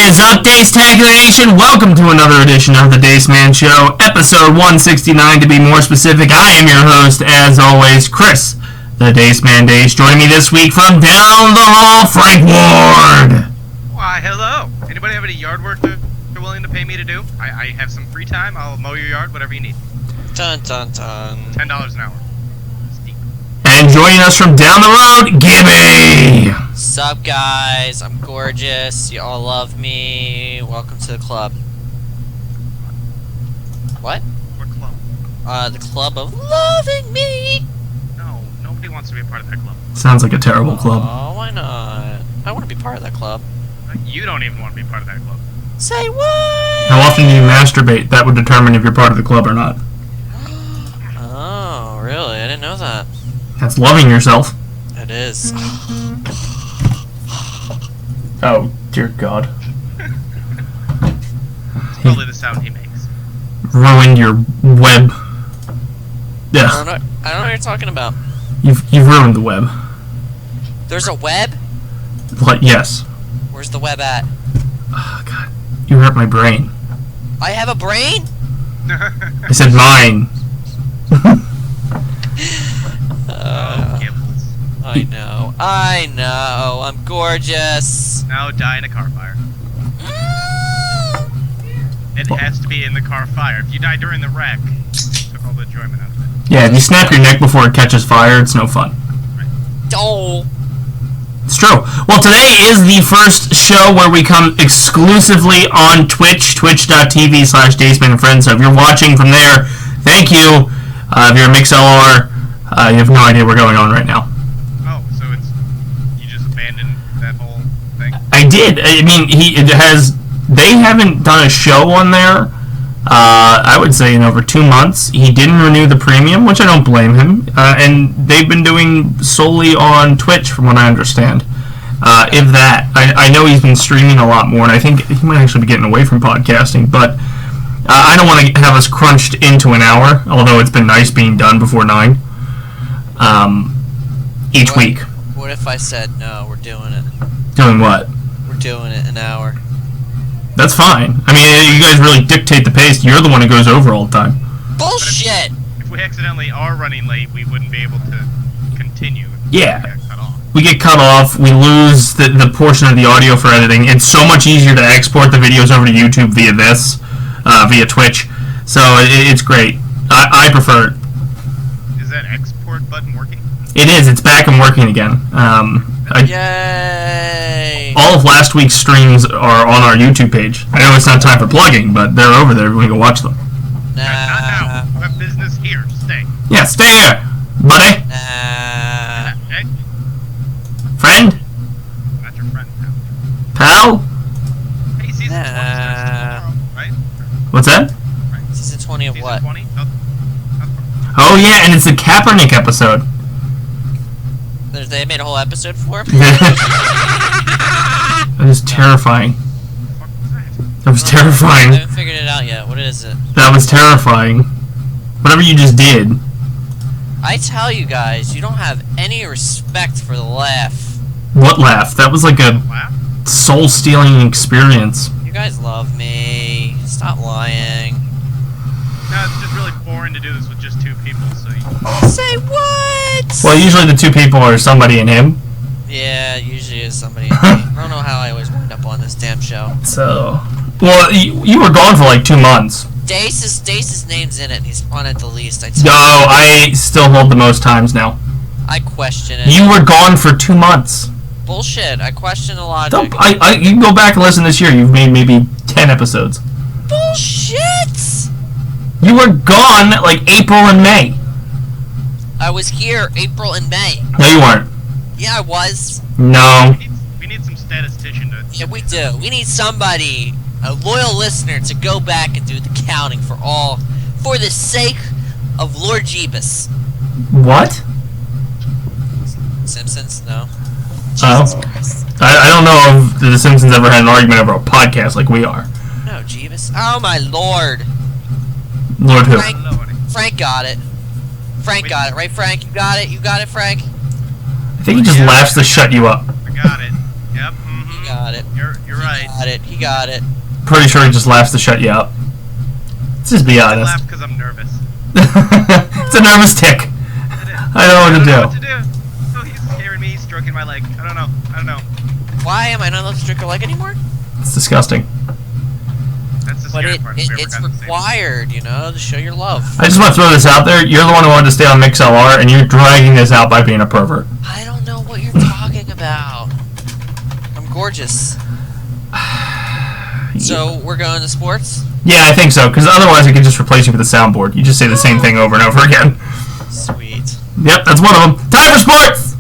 is up, Dace Tacular Nation? Welcome to another edition of the Dace Man Show, episode 169 to be more specific. I am your host, as always, Chris, the Dace Man Dace. Joining me this week from down the hall, Frank Ward. Why, hello. Anybody have any yard work they're willing to pay me to do? I have some free time. I'll mow your yard, whatever you need. Dun dun dun. $10 an hour. Steep. And joining us from down the road, Gibby. Sup guys, I'm gorgeous, you all love me, welcome to the club. What? What club? The club of loving me! No, nobody wants to be a part of that club. Sounds like a terrible club. Oh, why not? I want to be part of that club. You don't even want to be part of that club. Say what? How often do you masturbate? That would determine if you're part of the club or not. Oh, really? I didn't know that. That's loving yourself. It is. Oh, dear God. It's probably the sound he makes. Ruined your web. I Yeah, don't know what you're talking about. you've ruined the web. There's a web? What? Yes. Where's the web at? Oh, God. You hurt my brain. I have a brain? I said mine. Gibbles. I know, I'm gorgeous. Now die in a car fire. It has to be in the car fire. If you die during the wreck, it took all the enjoyment out of it. Yeah, if you snap your neck before it catches fire, it's no fun. Oh. It's true. Well, today is the first show where we come exclusively on Twitch, twitch.tv/Daceman and Friends. So if you're watching from there, thank you. If you're a MixLR, you have no idea what's going on right now. Oh, so you just abandoned that whole thing? I did. I mean, they haven't done a show on there, I would say, in over 2 months. He didn't renew the premium, which I don't blame him. And they've been doing solely on Twitch, from what I understand. If that. I know he's been streaming a lot more, and I think he might actually be getting away from podcasting, but I don't want to have us crunched into an hour, although it's been nice being done before 9 each week. What if I said, no, we're doing it? Doing what? We're doing it an hour. That's fine. I mean, you guys really dictate the pace. You're the one who goes over all the time. Bullshit! If we accidentally are running late, we wouldn't be able to continue. Yeah. We get cut off. We get cut off. We lose the portion of the audio for editing. It's so much easier to export the videos over to YouTube via Twitch. So it's great. I prefer it. Is that export button working? It is. It's back and working again. Yay! All of last week's streams are on our YouTube page. I know it's not time for plugging, but they're over there. We can go watch them. Not now. We have business here. Stay. Yeah, stay here, buddy. Hey, Friend? not your friend now. Pal? Hey, season 20 starts tomorrow, right? What's that? Right. Season 20 of Season what? 20? Oh, yeah, and it's the Kaepernick episode. They made a whole episode for him? That is terrifying. What was that? That was I terrifying. haven't figured it out yet. What is it? That was terrifying. Whatever you just did. I tell you guys, you don't have any respect for the laugh. What laugh? That was like a Laugh? soul-stealing experience. You guys love me. Stop lying. No, it's just really boring to do this with just two people, so you... Say what? Well, usually the two people are somebody and him. Yeah, it usually is somebody. I don't know how I always wind up on this damn show. So... Well, you were gone for like 2 months. Dace's name's in it, and he's on it the least. No, I still hold the most times now. I question it. You were gone for 2 months. Bullshit. I question the logic. You can go back and listen this year. You've made maybe 10 episodes. Bullshit! You were gone like April and May. I was here April and May. No, you weren't. Yeah, I was. No. We need some statistician to... Yeah, we do. We need somebody, a loyal listener, to go back and do the counting for the sake of Lord Jeebus. What? Simpsons? No. Oh. Jesus Christ. I don't know if the Simpsons ever had an argument over a podcast like we are. No, Jeebus. Oh my lord. Lord who? Frank got it. Frank got it, right, Frank? You got it? You got it, Frank? I think he just laughs to shut you up. I got it. Yep. Mm-hmm. got it. You're right. He got it. Pretty sure he just laughs to shut you up. Let's just be I honest. laugh because I'm nervous. It's a nervous tick. I don't know what to do. Oh, he's scaring me, stroking my leg. I don't know. Why am I not allowed to stroke your leg anymore? It's disgusting. That's the But scary part. if we ever it's got the same. required, you know, to show your love. I just want to throw this out there. You're the one who wanted to stay on MixLR, and you're dragging this out by being a pervert. I don't know what you're talking about. I'm gorgeous. So, we're going to sports? Yeah, I think so, because otherwise I could just replace you with a soundboard. You just say the same thing over and over again. Sweet. Yep, that's one of them. Time for sports!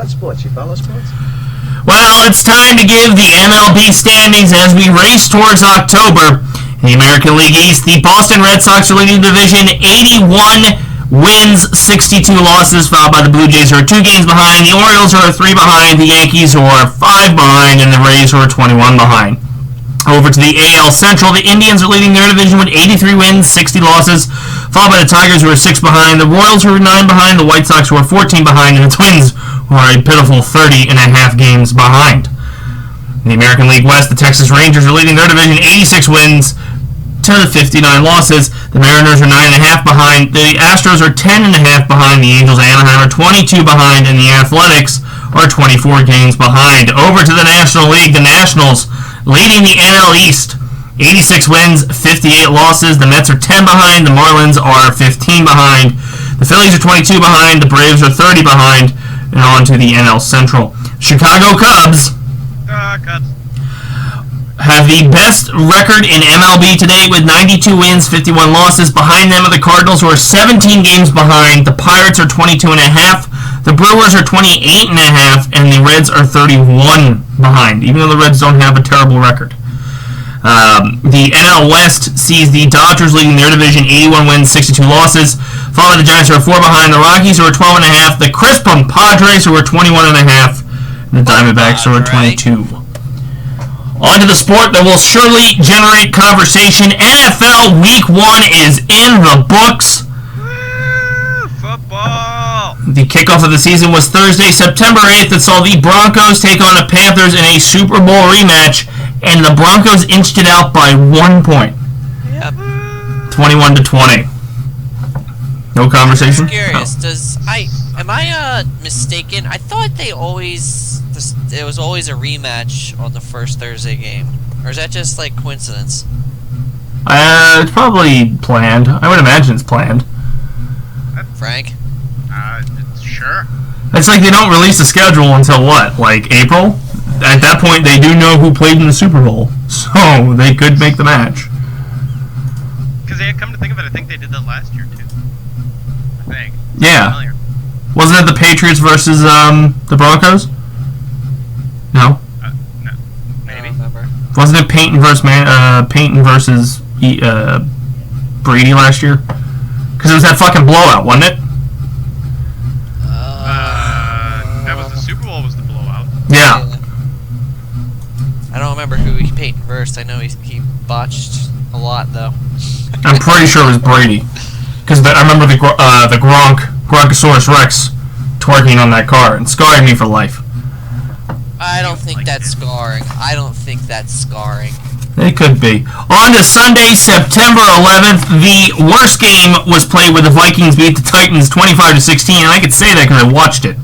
Sports, you follow sports? Well, it's time to give the MLB standings as we race towards October. In the American League East, the Boston Red Sox are leading the division 81 wins, 62 losses, followed by the Blue Jays, who are 2 games behind. The Orioles, who are 3 behind. The Yankees, who are 5 behind. And the Rays, who are 21 behind. Over to the AL Central, the Indians are leading their division with 83 wins, 60 losses, followed by the Tigers, who are 6 behind. The Royals, who are 9 behind. The White Sox, who are 14 behind. And the Twins, who are a pitiful 30 and a half games behind. In the American League West, the Texas Rangers are leading their division 86 wins to 59 losses. The Mariners are 9.5 behind. The Astros are 10.5 behind. The Angels of Anaheim are 22 behind. And the Athletics are 24 games behind. Over to the National League, the Nationals leading the NL East. 86 wins, 58 losses. The Mets are 10 behind. The Marlins are 15 behind. The Phillies are 22 behind. The Braves are 30 behind. And on to the NL Central. Chicago Cubs have the best record in MLB to date with 92 wins, 51 losses. Behind them are the Cardinals, who are 17 games behind. The Pirates are 22.5. The Brewers are 28.5. And the Reds are 31 behind, even though the Reds don't have a terrible record. The NL West sees the Dodgers leading their division 81 wins, 62 losses. Followed by the Giants, who are 4 behind. The Rockies, who are 12.5. The Crispum Padres, who are 21.5. And the Diamondbacks, who are 22. On to the sport that will surely generate conversation. NFL Week 1 is in the books. Woo! Football! The kickoff of the season was Thursday, September 8th, that saw the Broncos take on the Panthers in a Super Bowl rematch, and the Broncos inched it out by 1 point. Yep. 21-20. No conversation? I'm curious. Am I mistaken? I thought it was always a rematch on the first Thursday game, or is that just like coincidence? It's probably planned. I would imagine it's planned. Frank? Sure. It's like they don't release the schedule until what, like April? At that point, they do know who played in the Super Bowl, so they could make the match. Because they had come to think of it, I think they did that last year too. I think. Yeah. Familiar. Wasn't it the Patriots versus the Broncos? No. No. I Maybe. don't remember. Wasn't it Peyton versus Brady last year? Because it was that fucking blowout, wasn't it? That was the Super Bowl. Was the blowout? Yeah. I don't remember who Peyton versed. I know he botched a lot though. I'm pretty sure it was Brady. Because I remember the Gronkosaurus Rex twerking on that car and scarring me for life. I don't think that's scarring. I don't think that's scarring. It could be. On to Sunday, September 11th, the worst game was played where the Vikings beat the Titans 25-16, and I could say that because I watched it.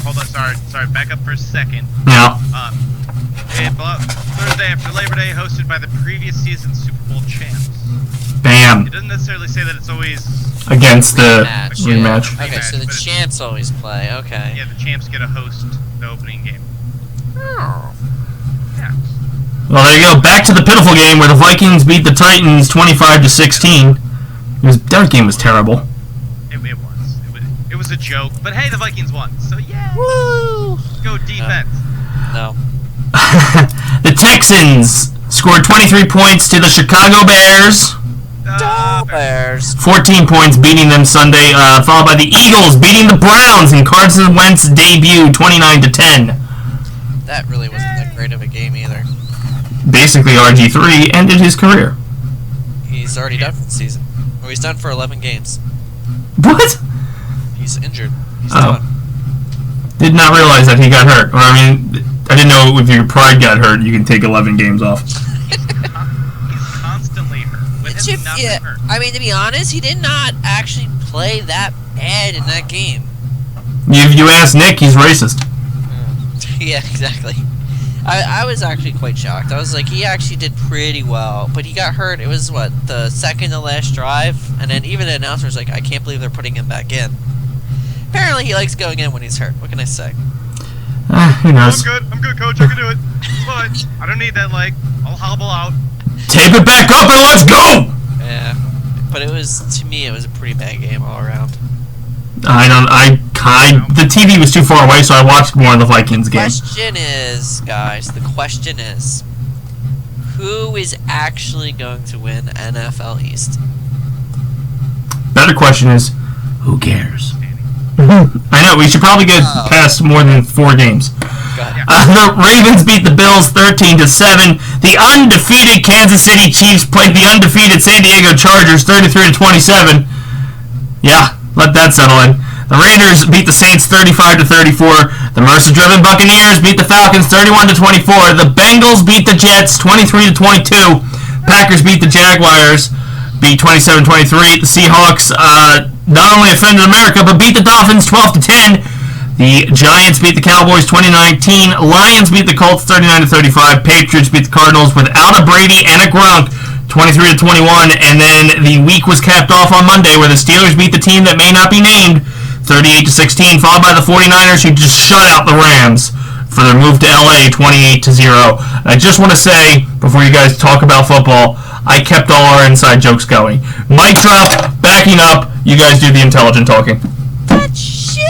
Hold on. Sorry. Back up for a second. Yeah. Thursday after Labor Day, hosted by the previous season's Super Bowl champs. Bam. It doesn't necessarily say that it's always Against the Rematch. rematch. Okay, so the champs always play. Okay. Yeah, the champs get to host the opening game. Oh. Yeah. Well, there you go. Back to the pitiful game where the Vikings beat the Titans 25-16. That game was terrible. It was a joke, but hey, the Vikings won, so yeah. Woo! Go defense. No. The Texans scored 23 points to the Chicago Bears. Bears. 14 points, beating them Sunday, followed by the Eagles beating the Browns in Carson Wentz's debut, 29-10. That really wasn't that great of a game either. Basically, RG3 ended his career. He's already done for the season. Well, he's done for 11 games. What? He's injured. He's Oh. done. Did not realize that he got hurt. Or, I mean, I didn't know if your pride got hurt, you can take 11 games off. He's constantly hurt. When has he not been hurt? I mean, to be honest, he did not actually play that bad in that game. If you ask Nick, he's racist. Yeah, exactly. I was actually quite shocked. I was like, he actually did pretty well, but he got hurt. It was, what, the second to last drive? And then even the announcer was like, I can't believe they're putting him back in. Apparently he likes going in when he's hurt. What can I say? Who knows? I'm good, coach. I can do it. But I don't need that leg. I'll hobble out. Tape it back up and let's go! Yeah. But it was, to me, it was a pretty bad game all around. The TV was too far away, so I watched more of the Vikings game. The question is, guys, who is actually going to win NFL East? Better question is, who cares? I know, we should probably get past more than 4 games. Go ahead. The Ravens beat the Bills 13-7. The undefeated Kansas City Chiefs played the undefeated San Diego Chargers 33-27. Yeah, let that settle in. The Raiders beat the Saints 35-34. The Mercer-driven Buccaneers beat the Falcons 31-24. The Bengals beat the Jets 23-22. Packers beat the Jaguars, beat 27-23. The Seahawks not only offended America, but beat the Dolphins 12-10. The Giants beat the Cowboys 2019. Lions beat the Colts 39-35. Patriots beat the Cardinals without a Brady and a Gronk 23-21. And then the week was capped off on Monday where the Steelers beat the team that may not be named 38-16, followed by the 49ers who just shut out the Rams for their move to LA 28-0. I just want to say, before you guys talk about football, I kept all our inside jokes going. Mic drop, backing up, you guys do the intelligent talking. That's shitty!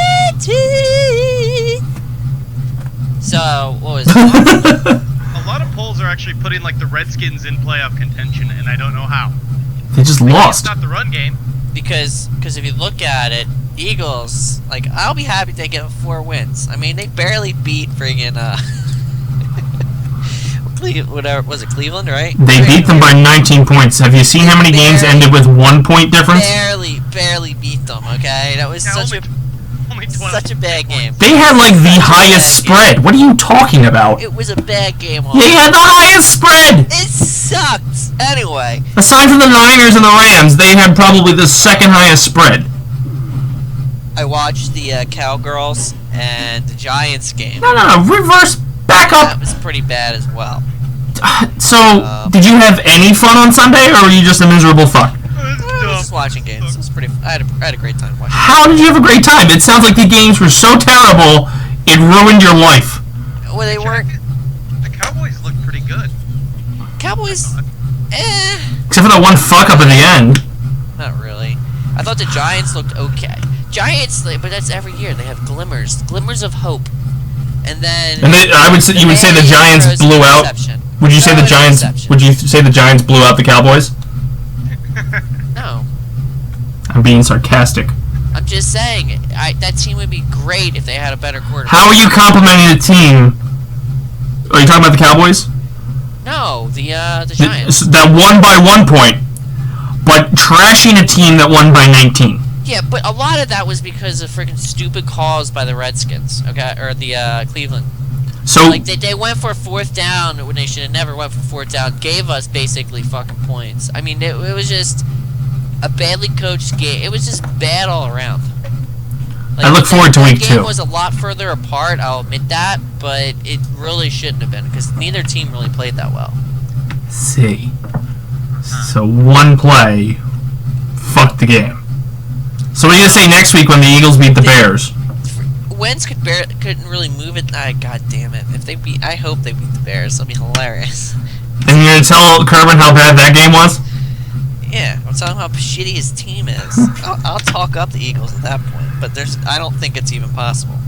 So, what was it? A lot of polls are actually putting like the Redskins in playoff contention, and I don't know how. They just lost. It's not the run game. Because if you look at it, Eagles, like, I'll be happy they get 4 wins. I mean, they barely beat friggin' whatever, was it Cleveland, right? They beat them by 19 points. Have you seen how many games ended with 1 point difference? Barely beat them, okay? That was only such a bad game. They had like the highest spread. What are you talking about? It was a bad game. They had the highest spread! It sucked! Anyway. Aside from the Niners and the Rams, they had probably the second highest spread. I watched the Cowgirls and the Giants game. No, reverse, back That up. was pretty bad as well. So, did you have any fun on Sunday, or were you just a miserable fuck? I was just watching games. It was pretty. I had a great time watching. How did you have a great time? It sounds like the games were so terrible, it ruined your life. Well, they weren't. The Cowboys looked pretty good. Cowboys, Except for that one fuck up at the end. not really. I thought the Giants looked okay. Giants, but that's every year. They have glimmers of hope, and then. And you would say the Giants blew out. Would you say the Giants? Would you say the Giants blew out the Cowboys? No. I'm being sarcastic. I'm just saying, that team would be great if they had a better quarterback. How are you complimenting the team? Are you talking about the Cowboys? No, the Giants. That won by 1 point, but trashing a team that won by 19. Yeah, but a lot of that was because of freaking stupid calls by the Redskins, okay, or the Cleveland. So like they went for 4th down when they should have never went for 4th down. Gave us basically fucking points. I mean, it was just a badly coached game. It was just bad all around. Like, I look forward to week 2. The game was a lot further apart. I'll admit that, but it really shouldn't have been because neither team really played that well. See, so one play fucked the game. So what are you gonna say next week when the Eagles beat the Bears? Wentz couldn't really move it. God damn it! I hope they beat the Bears. That'll be hilarious. And you're gonna tell Kerwin how bad that game was? Yeah, I'm telling him how shitty his team is. I'll talk up the Eagles at that point, but I don't think it's even possible.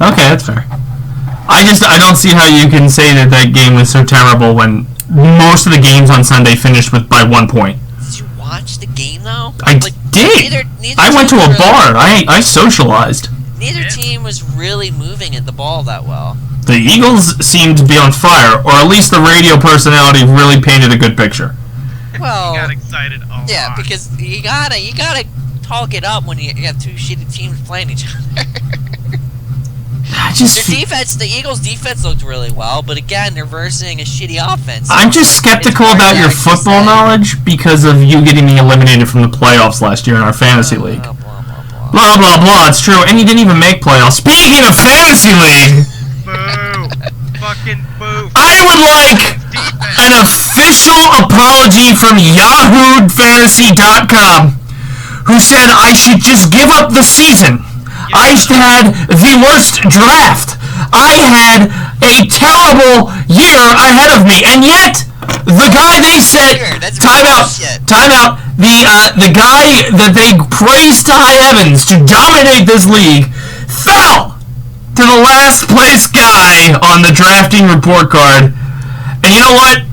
Okay, that's fair. I don't see how you can say that game was so terrible when most of the games on Sunday finished by 1 point. Did you watch the game though? I did. Neither I went to a team bar. I socialized. Neither team was really moving at the ball that well. The Eagles seemed to be on fire, or at least the radio personality really painted a good picture. Well, He got excited a lot. yeah, because you gotta talk it up when you have two shitty teams playing each other. The Eagles' defense looked really well, but again, they're versing a shitty offense. I'm just skeptical about your football knowledge because of you getting me eliminated from the playoffs last year in our fantasy league. Blah, blah, blah, blah. Blah, blah, blah. It's true. And you didn't even make playoffs. Speaking of fantasy league, Boo! Fucking boo! I would like an official apology from YahooFantasy.com, who said I should just give up the season. I had the worst draft. I had a terrible year ahead of me, and yet the guy they said time out. The guy that they praised to high heavens to dominate this league fell to the last place guy on the drafting report card. And you know what?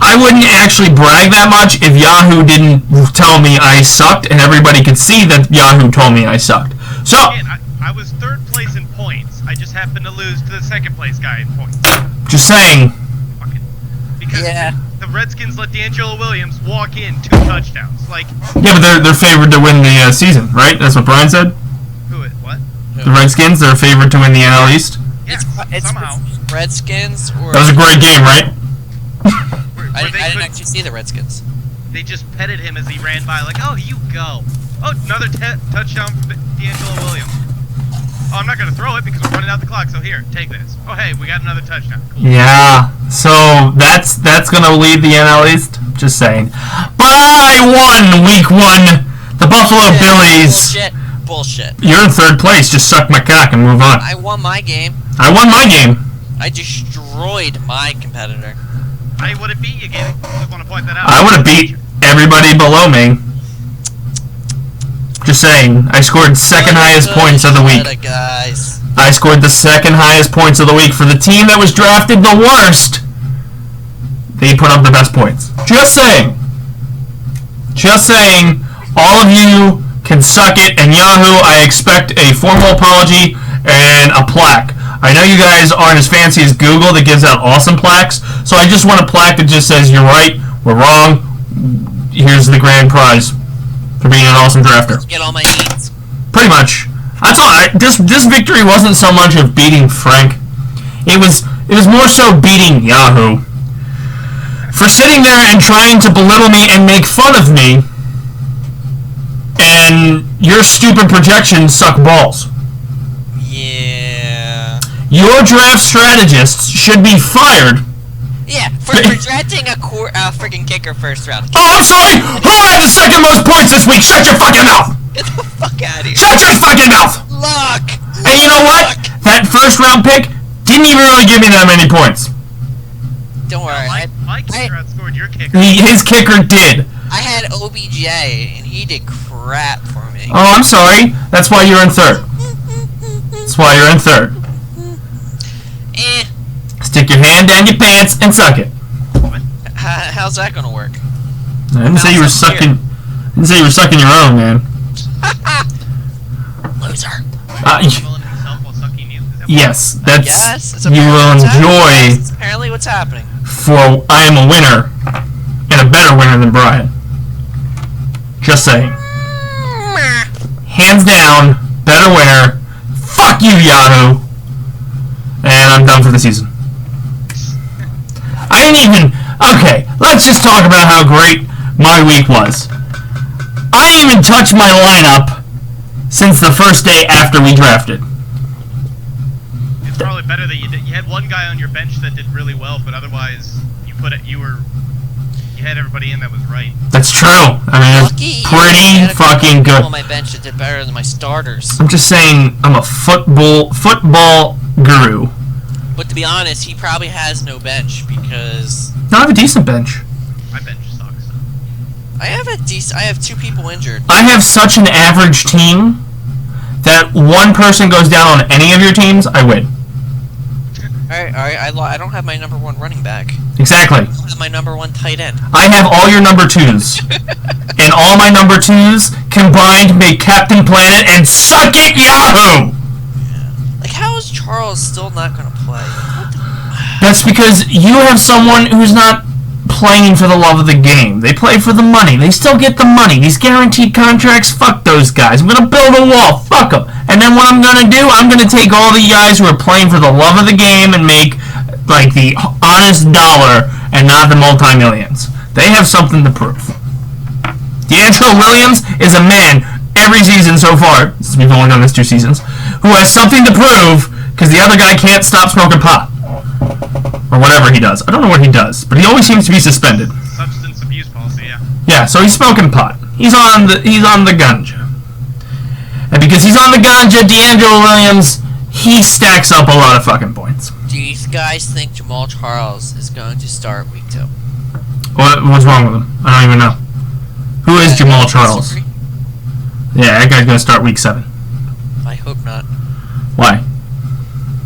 I wouldn't actually brag that much if Yahoo didn't tell me I sucked, and everybody could see that Yahoo told me I sucked. So. I was third place in points. I just happened to lose to the second place guy in points. Just saying. Because the Redskins let D'Angelo Williams walk in 2 touchdowns. Like. Yeah, but they're favored to win the season, right? That's what Brian said. What? The Redskins, they're favored to win the NL East. Yeah, somehow. Redskins or. That was a great game, right? I didn't actually see the Redskins. They just petted him as he ran by, like, "Oh, you go." Oh, another touchdown for D'Angelo Williams. Oh, I'm not going to throw it because we're running out the clock, so here, take this. Oh, hey, we got another touchdown. Cool. Yeah, so that's going to lead the NL East? Just saying. But I won week 1. The Buffalo Bills. Bullshit. You're in third place. Just suck my cock and move on. I won my game. I won my game. I destroyed my competitor. I would have beat you, Gibby. Just want to point that out. I would have beat everybody below me. Just saying, I scored second highest points of the week. Guys. I scored the second highest points of the week for the team that was drafted the worst. They put up the best points. Just saying. Just saying, all of you can suck it, and Yahoo, I expect a formal apology and a plaque. I know you guys aren't as fancy as Google that gives out awesome plaques, so I just want a plaque that just says, you're right, we're wrong, here's the grand prize for being an awesome drafter. Get all my needs. Pretty much. That's all. This victory wasn't so much of beating Frank. It was more so beating Yahoo for sitting there and trying to belittle me and make fun of me. And your stupid projections suck balls. Yeah. Your draft strategists should be fired. Yeah, for projecting a freaking kicker first round. Oh, I'm sorry! Who had the second most points this week? Shut your fucking mouth! Get the fuck out of here. Shut your fucking mouth! Luck! And you know what? That first round pick didn't even really give me that many points. Don't worry. My kicker outscored your kicker. His kicker did. I had OBJ, and he did crap for me. Oh, I'm sorry. That's why you're in third. That's why you're in third. Stick your hand down your pants and suck it. How's that gonna work? I didn't say you were sucking. I didn't say you were sucking your own, man. Loser. Yes, that's. Yes, you will enjoy. That's apparently what's happening. For I am a winner, and a better winner than Brian. Just saying. Hands down, better winner. Fuck you, Yahoo. And I'm done for the season. I didn't even... Okay, let's just talk about how great my week was. I didn't even touch my lineup since the first day after we drafted. It's probably better that you did. You had one guy on your bench that did really well, but otherwise you had everybody in that was right. That's true. I mean, it's pretty fucking good. On my bench that did better than my starters. I'm just saying, I'm a football guru. But to be honest, he probably has no bench because No, I have a decent bench. My bench sucks. I have 2 people injured. I have such an average team that one person goes down on any of your teams, I win. Alright, I don't have my number 1 running back. Exactly. I don't have my number 1 tight end. I have all your number 2s. And all my number 2s combined make Captain Planet and suck it, Yahoo! Like, how is Charles still not gonna play? That's because you have someone who's not playing for the love of the game. They play for the money. They still get the money. These guaranteed contracts, fuck those guys. I'm gonna build a wall. Fuck them. And then what I'm gonna do, I'm gonna take all the guys who are playing for the love of the game and make, like, the honest dollar and not the multi-millions. They have something to prove. D'Angelo Williams is a man every season so far, since we've only done this 2 seasons, who has something to prove because the other guy can't stop smoking pot. Or whatever he does. I don't know what he does, but he always seems to be suspended. Substance abuse policy, yeah. Yeah, so he's smoking pot. He's on the ganja. And because he's on the ganja, D'Angelo Williams, he stacks up a lot of fucking points. Do you guys think Jamal Charles is going to start week 2? What's wrong with him? I don't even know. Who is Jamal Charles? Yeah, that guy's gonna start week 7. I hope not. Why?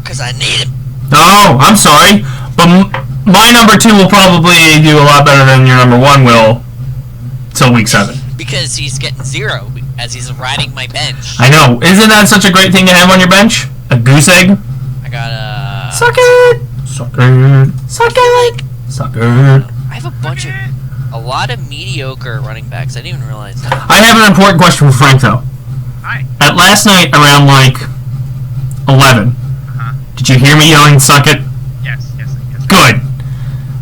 Because I need him. Oh, I'm sorry, but my number 2 will probably do a lot better than your number 1 will till week 7. Because he's getting 0 as he's riding my bench. I know. Isn't that such a great thing to have on your bench? A goose egg? I got a... Suck it! Suck it! Suck it! Suck it! I have a lot of mediocre running backs. I didn't even realize that. I have an important question for Frank, though. Hi. At last night, around, like, 11, did you hear me yelling, suck it? Yes. Good.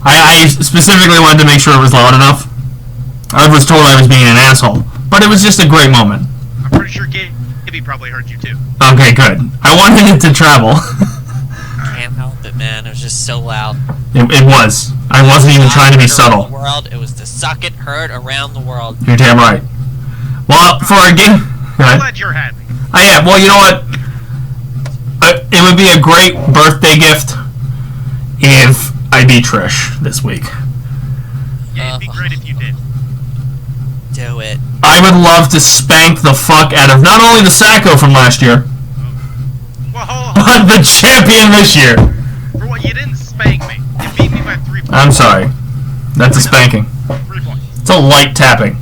I specifically wanted to make sure it was loud enough. I was told I was being an asshole, but it was just a great moment. I'm pretty sure Gibby probably heard you too. Okay, good. I wanted it to travel. Can't help it, man. It was just so loud. It was. I wasn't even trying to be subtle. It was the suck it heard around the world. You're damn right. Well, for a game... I'm glad you're happy. I am. Well, you know what? It would be a great birthday gift if I beat Trish this week. Yeah, it'd be great if you did. Do it. I would love to spank the fuck out of not only the Sacco from last year, Well, hold on. but the champion this year. For what, you didn't spank me. You beat me by 3 points. I'm sorry. That's a spanking. 3 points. It's a light tapping.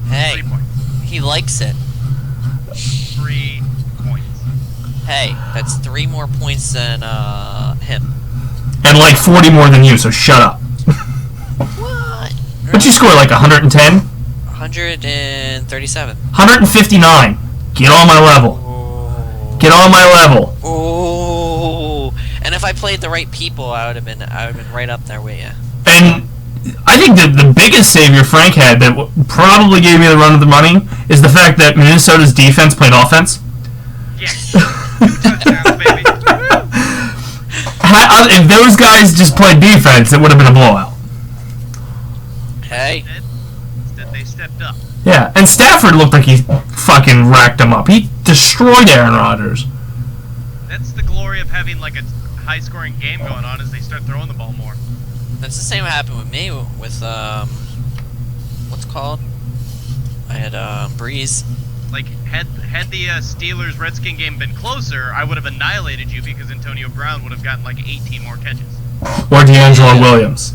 Hey, 3 points. he likes it. 3 points. Hey, that's 3 more points than him. And like 40 more than you, so shut up. What? What'd you score, like 110? 137. 159. Get on my level. Oh. Get on my level. Oh. And if I played the right people, I would have been right up there with you. And I think the biggest savior Frank had that probably gave me the run of the money is the fact that Minnesota's defense played offense. Yes. 2 touchdowns, baby. If those guys just played defense, it would have been a blowout. Hey. Instead, they stepped up. Yeah, and Stafford looked like he fucking racked him up. He destroyed Aaron Rodgers. That's the glory of having like a high-scoring game going on, as they start throwing the ball more. That's the same happened with me with what's it called? I had Breeze. Like, had the Steelers-Redskin game been closer, I would have annihilated you because Antonio Brown would have gotten like 18 more catches. Or D'Angelo Williams.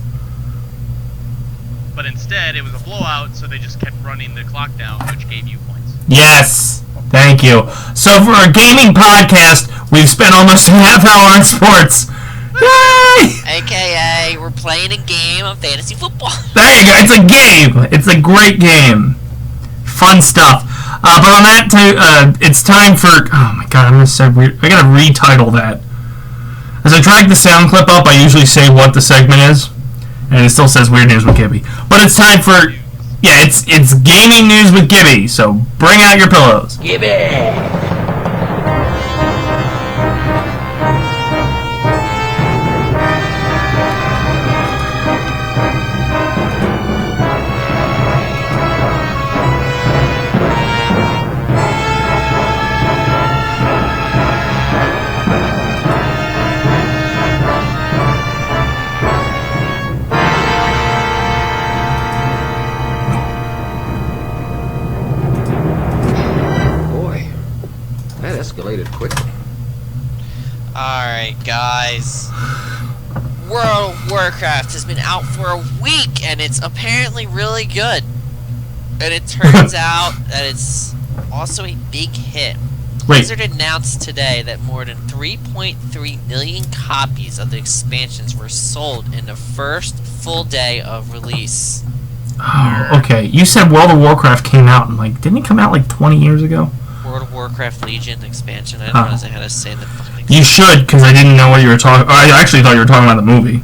But instead, it was a blowout, so they just kept running the clock down, which gave you points. Yes! Thank you. So for a gaming podcast, we've spent almost a half hour on sports. Yay! AKA, we're playing a game of fantasy football. There you go. It's a game. It's a great game. Fun stuff. But on that, it's time for... Oh my god, I'm going to say weird. I got to retitle that. As I drag the sound clip up, I usually say what the segment is. And it still says Weird News with Gibby. But it's time for... Yeah, it's Gaming News with Gibby. So bring out your pillows. Gibby! Escalated quickly. Alright, guys. World of Warcraft has been out for a week, and it's apparently really good. And it turns out that it's also a big hit. Blizzard announced today that more than 3.3 million copies of the expansions were sold in the first full day of release. Oh, okay. You said World of Warcraft came out, and didn't it come out 20 years ago? World of Warcraft Legion expansion. I didn't realize I had to say the fucking. You should, because I didn't know what you were talking. I actually thought you were talking about the movie.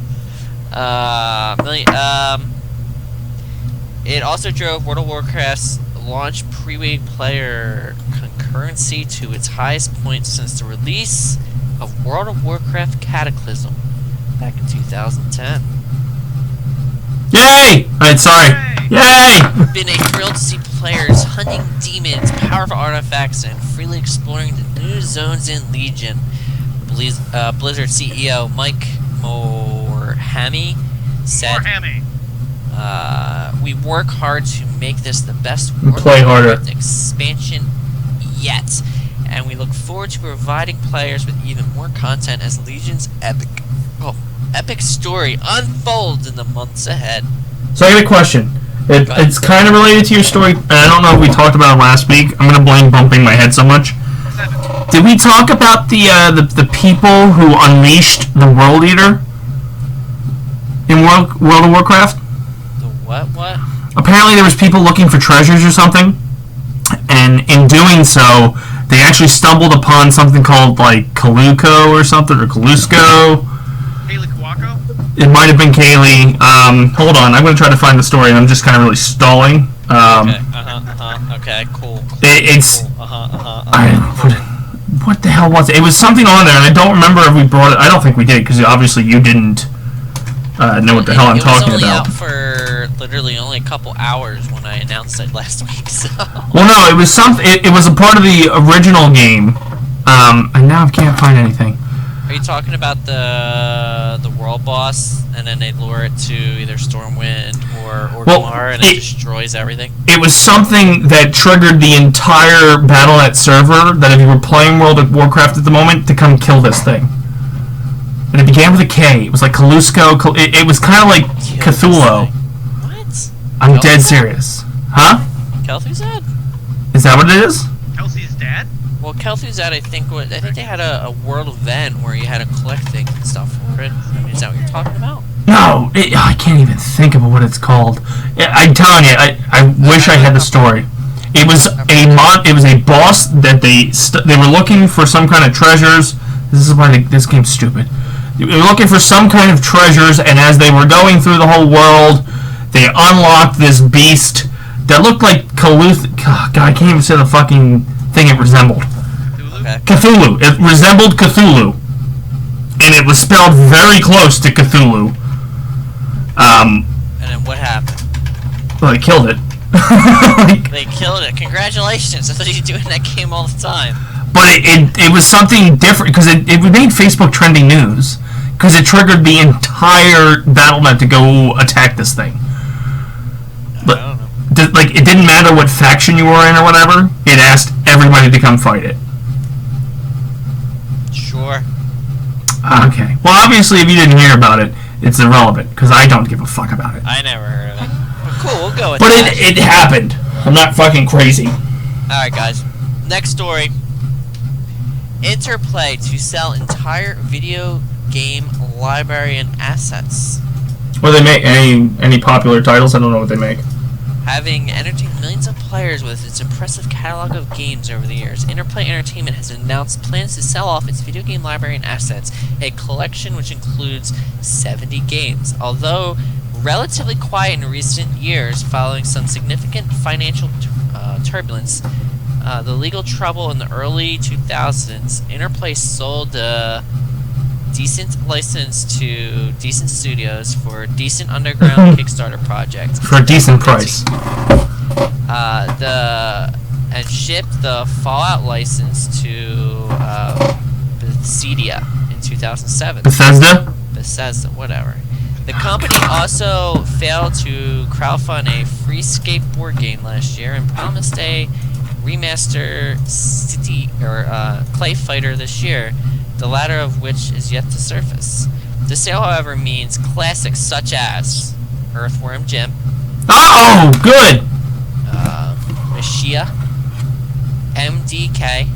It also drove World of Warcraft's launch pre-wave player concurrency to its highest point since the release of World of Warcraft Cataclysm back in 2010. Yay! Alright, sorry. Yay! Been a thrill to see players hunting demons, powerful artifacts, and freely exploring the new zones in Legion. Blizzard CEO Mike Morhaime said, "We work hard to make this the best World of Warcraft expansion yet, and we look forward to providing players with even more content as Legion's epic story unfolds in the months ahead." So I got a question. It's kind of related to your story, and I don't know if we talked about it last week. I'm gonna blame bumping my head so much. Did we talk about the people who unleashed the World Eater in World of Warcraft? The what? Apparently there was people looking for treasures or something, and in doing so, they actually stumbled upon something called Kaluko or something, or Kalusko. Kaylee Kawako? It might have been Kaylee. Hold on, I'm going to try to find the story, and I'm just kind of really stalling. Okay, cool. It's... What the hell was it? It was something on there, and I don't remember if we brought it. I don't think we did, because obviously you didn't know what the hell I'm talking about. It was only out for literally only a couple hours when I announced it last week, so... Well, no, it was something... It was a part of the original game, and now I can't find anything. Are you talking about the world boss, and then they lure it to either Stormwind or Orgrimmar, and it destroys everything? It was something that triggered the entire Battle.net server, that if you were playing World of Warcraft at the moment, to come kill this thing. And it began with a K. It was like Kalusko. It was kind of like Cthulhu. What? I'm dead serious. Huh? Kelthu's dad? Is that what it is? Kelsey's dad? Well, Kelthu's dad, I think they had a world event where you had to collect things and stuff for it. I mean, is that what you're talking about? No, I can't even think of what it's called. I'm telling you, I wish I had the story. It was a boss that they were looking for some kind of treasures. This is why this game's stupid. They were looking for some kind of treasures, and as they were going through the whole world, they unlocked this beast that looked like God, I can't even say the fucking thing it resembled. Okay. Cthulhu. It resembled Cthulhu, and it was spelled very close to Cthulhu. And then what happened? Well, they killed it. They killed it. Congratulations! I thought you were doing that game all the time. But it was something different, because it made Facebook trending news, because it triggered the entire Battle.net to go attack this thing. But I don't know. it didn't matter what faction you were in or whatever. It asked everybody to come fight it. Sure. Okay. Well, obviously, if you didn't hear about it, it's irrelevant, because I don't give a fuck about it. I never heard of it. But cool, we'll go with But that. it happened. I'm not fucking crazy. Alright, guys. Next story. Interplay to sell entire video game library and assets. What do they make? Any popular titles? I don't know what they make. Having entertained millions of players with its impressive catalog of games over the years, Interplay Entertainment has announced plans to sell off its video game library and assets, a collection which includes 70 games. Although relatively quiet in recent years following some significant financial turbulence, the legal trouble in the early 2000s, Interplay sold the Decent license to Decent Studios for a Decent Underground Kickstarter project. For a decent price. And shipped the Fallout license to Bethesda in 2007. Bethesda, whatever. The company also failed to crowdfund a free skateboard game last year and promised a remaster City or Clay Fighter this year. the latter of which is yet to surface. The sale, however, means classics such as Earthworm Jim, Oh, good. Machia, MDK,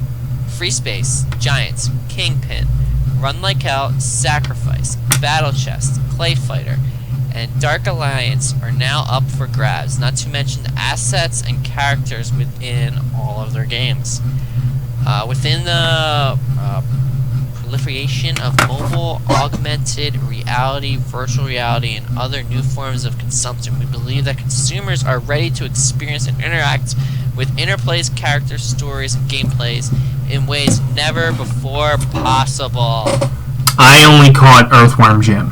Free Space, Giants, Kingpin, Run Like Hell, Sacrifice, Battle Chest, Clay Fighter, and Dark Alliance are now up for grabs, not to mention the assets and characters within all of their games. Within the proliferation of mobile, augmented reality, virtual reality, and other new forms of consumption, we believe that consumers are ready to experience and interact with interplays, characters, stories, and gameplays in ways never before possible. I only caught Earthworm Jim.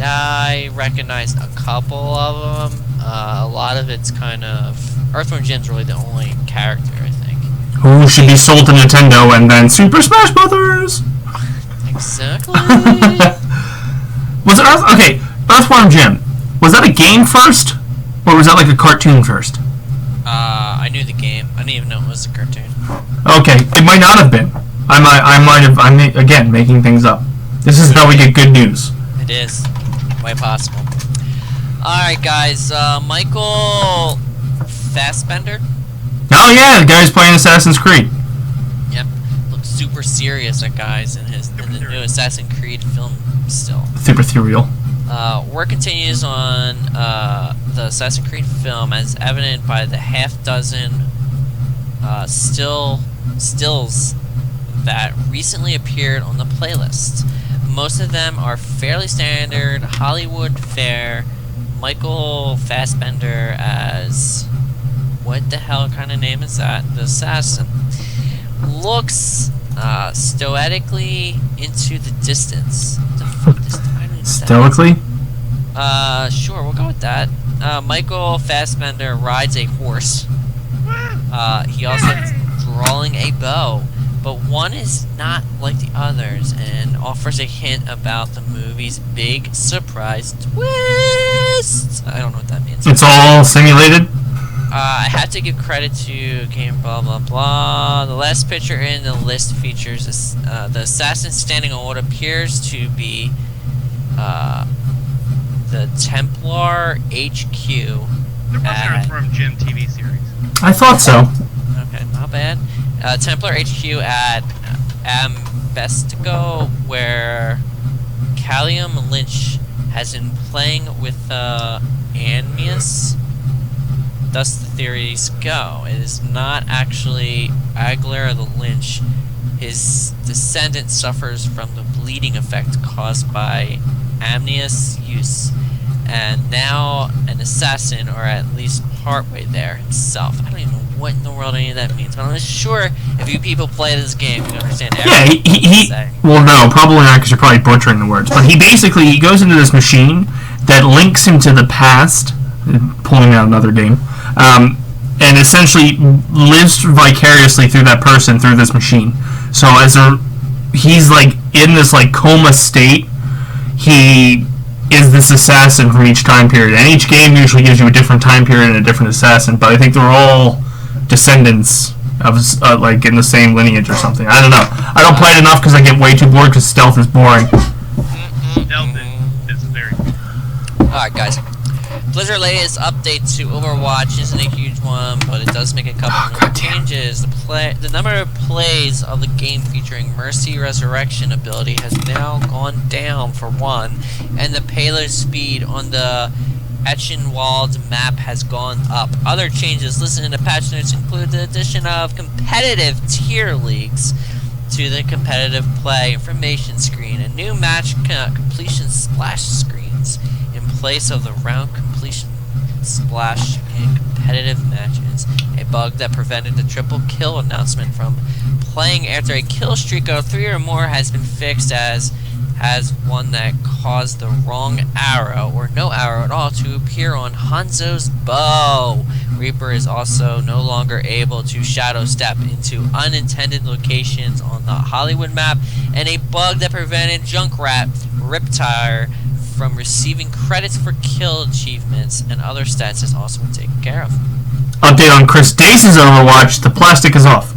I recognized a couple of them. A lot of it's kind of... Earthworm Jim's really the only character, I think. Who should be sold to Nintendo and then Super Smash Brothers? Exactly. Was it Earthworm Jim. Was that a game first? Or was that like a cartoon first? I knew the game. I didn't even know it was a cartoon. Okay, it might not have been. I'm again making things up. This is how we get good news. It is. Quite possible. Alright, guys. Michael Fassbender? Oh yeah, the guy's playing Assassin's Creed. Yep. Looks super serious, that guy's in the new Assassin's Creed film still. Super ethereal. Work continues on the Assassin's Creed film, as evident by the half-dozen stills that recently appeared on the playlist. Most of them are fairly standard Hollywood fare. Michael Fassbender as... what the hell kind of name is that? The assassin. Looks stoically into the distance. The fuck is that? Stoically? Sure, we'll go with that. Michael Fassbender rides a horse. He also is drawing a bow, but one is not like the others and offers a hint about the movie's big surprise twist. I don't know what that means. It's all simulated? I have to give credit to game blah blah blah. The last picture in the list features the assassin standing on what appears to be the Templar HQ. There was an Earthworm Jim TV series. I thought so. Okay, not bad. Templar HQ at Ambestigo, where Callum Lynch has been playing with Anmius. Thus the theories go. It is not actually Aguilera the Lynch. His descendant suffers from the bleeding effect caused by Amnius use, and now an assassin, or at least partway there himself. I don't even know what in the world any of that means, but I'm sure if you people play this game, you understand everything. Yeah, he well, no, probably not, because you're probably butchering the words, but he goes into this machine that links him to the past, pulling out another game, and essentially lives vicariously through that person through this machine. So he's like in this like coma state. He is this assassin from each time period, and each game usually gives you a different time period and a different assassin. But I think they're all descendants of like in the same lineage or something. I don't know. I don't play it enough because I get way too bored because stealth is boring. Stealth is very. Alright, guys. Blizzard latest update to Overwatch isn't a huge one, but it does make a couple of changes. The number of plays of the game featuring Mercy Resurrection ability has now gone down for one, and the payload speed on the Eichenwald map has gone up. Other changes listed in the patch notes include the addition of competitive tier leagues to the competitive play information screen, and new match completion splash screens in place of the round completion splash in competitive matches. A bug that prevented the triple kill announcement from playing after a kill streak of 3 or more has been fixed, as has one that caused the wrong arrow, or no arrow at all, to appear on Hanzo's bow. Reaper is also no longer able to shadow step into unintended locations on the Hollywood map, and a bug that prevented Junkrat Riptire from receiving credits for kill achievements and other stats has also been taken care of. Update on Chris Dace's Overwatch: the plastic is off.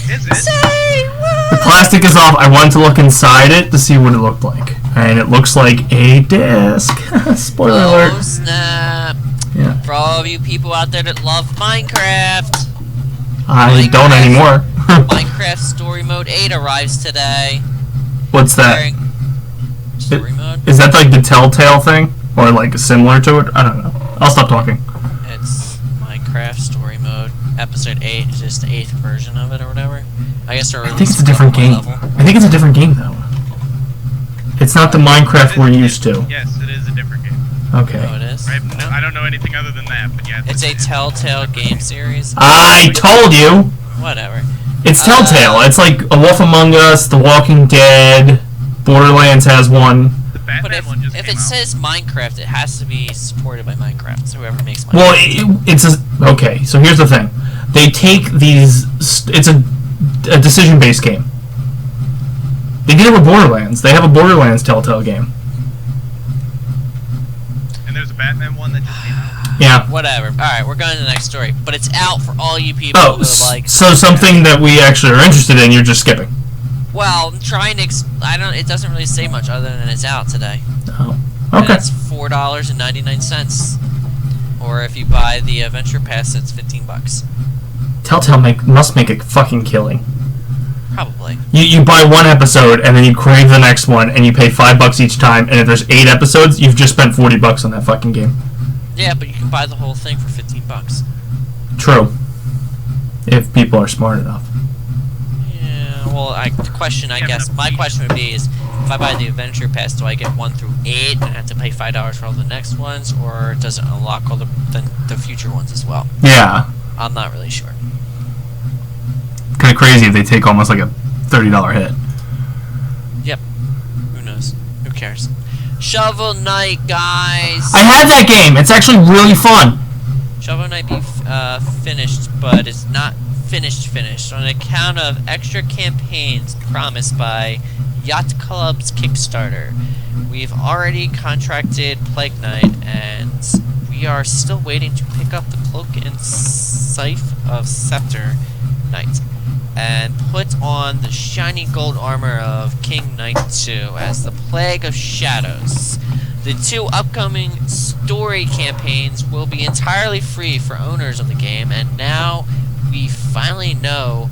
Is it? Say what? The plastic is off. I wanted to look inside it to see what it looked like. And it looks like a disc. Spoiler Oh, alert. snap. Yeah. For all of you people out there that love Minecraft, I don't anymore. Minecraft Story Mode 8 arrives today. What's that? Story Mode? Is that like the Telltale thing? Or like similar to it? I don't know. I'll stop talking. It's Minecraft Story Mode. Episode 8 is just the 8th version of it or whatever. I guess they're I think it's a different game. level. I think it's a different game though. It's not the Minecraft we're used to. Yes, it is a different game. Okay. Oh, it is? Right? No, I don't know anything other than that, but yeah. It's a Telltale game series. I told you! Whatever. It's Telltale. It's like A Wolf Among Us, The Walking Dead, Borderlands has one. The But Batman one just if came it out. says Minecraft, it has to be supported by Minecraft. So whoever makes Minecraft. Well, it's a... Okay, so here's the thing. They take these... It's a decision-based game. They did it with Borderlands. They have a Borderlands Telltale game. And there's a Batman one that just came out. Yeah. Whatever. Alright, we're going to the next story. But it's out for all you people Oh, who are like... so something that we actually are interested in, you're just skipping. Well, I'm trying to... it doesn't really say much other than it's out today. Oh. And Okay. it's $4.99. Or if you buy the Adventure Pass, it's $15. Telltale must make a fucking killing. Probably. You buy one episode and then you crave the next one and you pay $5 each time, and if there's 8 episodes, you've just spent $40 on that fucking game. Yeah, but you can buy the whole thing for $15. True. If people are smart enough. Yeah, well, the question, I guess, my question would be is, if I buy the Adventure Pass, do I get 1 through 8 and have to pay $5 for all the next ones, or does it unlock all the future ones as well? Yeah. I'm not really sure. Kind of crazy if they take almost like a $30 hit. Yep. Who knows? Who cares? Shovel Knight, guys! I had that game. It's actually really fun. Shovel Knight be finished, but it's not finished on account of extra campaigns promised by Yacht Club's Kickstarter. We've already contracted Plague Knight, and we are still waiting to pick up the Cloak and Scythe of Scepter Knight and put on the shiny gold armor of King Knight 2 as the Plague of Shadows. The 2 upcoming story campaigns will be entirely free for owners of the game, and now we finally know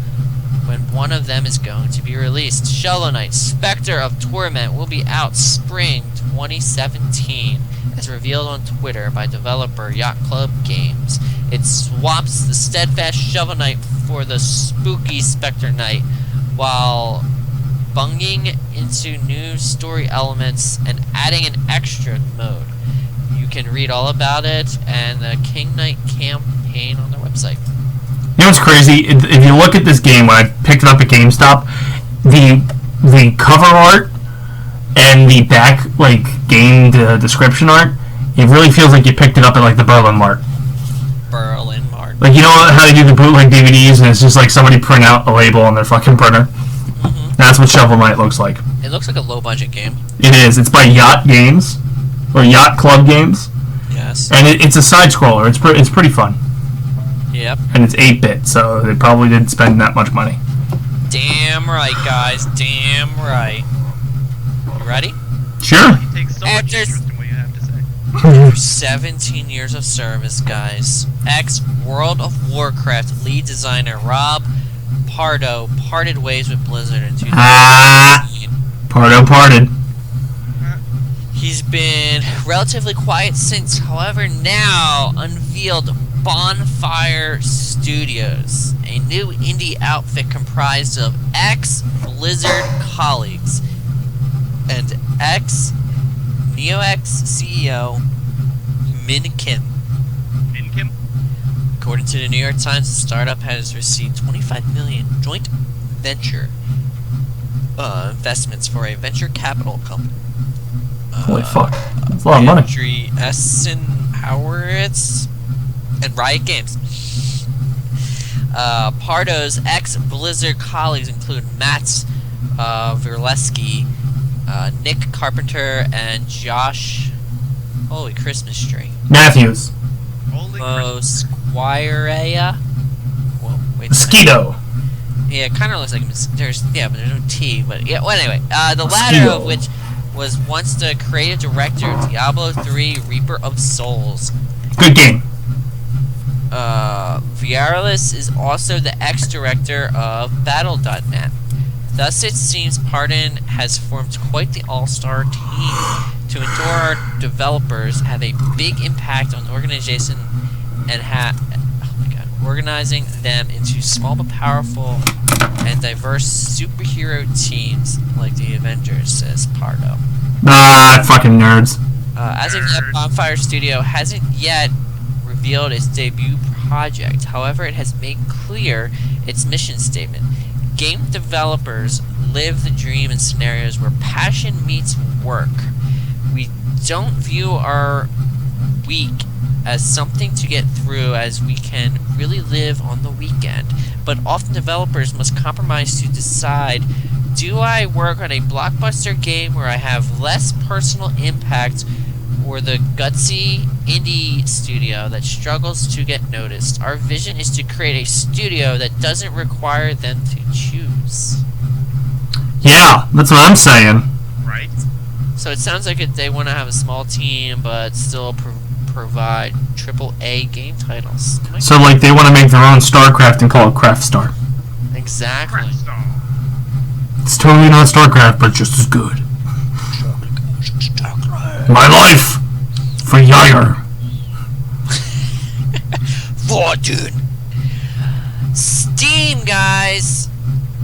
when one of them is going to be released. Shovel Knight Spectre of Torment will be out spring 2017, as revealed on Twitter by developer Yacht Club Games. It swaps the steadfast Shovel Knight for the spooky Spectre Knight, while bunging into new story elements and adding an extra mode. You can read all about it and the King Knight campaign on their website. You know what's crazy? If you look at this game, when I picked it up at GameStop, the cover art and the back game description art, it really feels like you picked it up at like the Berlin Mart. Berlin Mart. Like, you know how they do the bootleg DVDs, and it's just like somebody print out a label on their fucking printer. That's what Shovel Knight looks like. It looks like a low budget game. It is. It's by Yacht Games, or Yacht Club Games, Yes. and it's a side scroller. It's pretty fun, Yep. and it's 8-bit, so they probably didn't spend that much money. Damn right, guys. Damn right. You ready? Sure. He takes so much After- interest in what you have to say. After 17 years of service, guys, ex-World of Warcraft lead designer Rob Pardo parted ways with Blizzard in 2016. Pardo parted. He's been relatively quiet since, however, now unveiled Bonfire Studios, a new indie outfit comprised of ex-Blizzard colleagues and ex-NeoX CEO Min Kim. Min Kim? According to the New York Times, the startup has received $25 million joint venture investments for a venture capital company. Holy fuck. That's a lot of money. Andrew Howitz and Riot Games. Pardo's ex-Blizzard colleagues include Matt Verlesky, Nick Carpenter, and Josh... Holy Christmas tree. Matthews. Holy Squirea? Whoa, wait a second. Skeeto. Yeah, it kind of looks like but there's no T. But yeah, well, anyway, the latter Mosquito. of which was once the creative director of Diablo 3: Reaper of Souls. Good game. Viaralis is also the ex-director of Battle.net. Thus, it seems Pardon has formed quite the all-star team. To endure developers have a big impact on organization and organizing them into small but powerful and diverse superhero teams like the Avengers, says Pardo. Fucking nerds. As of yet, Bonfire Studio hasn't yet revealed its debut project. However, it has made clear its mission statement. Game developers live the dream in scenarios where passion meets work. We don't view our week as something to get through, as we can really live on the weekend. But often developers must compromise to decide, do I work on a blockbuster game where I have less personal impact, or the gutsy indie studio that struggles to get noticed? Our vision is to create a studio that doesn't require them to choose. Yeah, that's what I'm saying. Right. So it sounds like they want to have a small team, but still provide AAA game titles. So, like, they want to make their own StarCraft and call it Craft Star. Exactly. Craft Star. It's totally not StarCraft, but just as good. My life for Yair. Fortune. Steam, guys.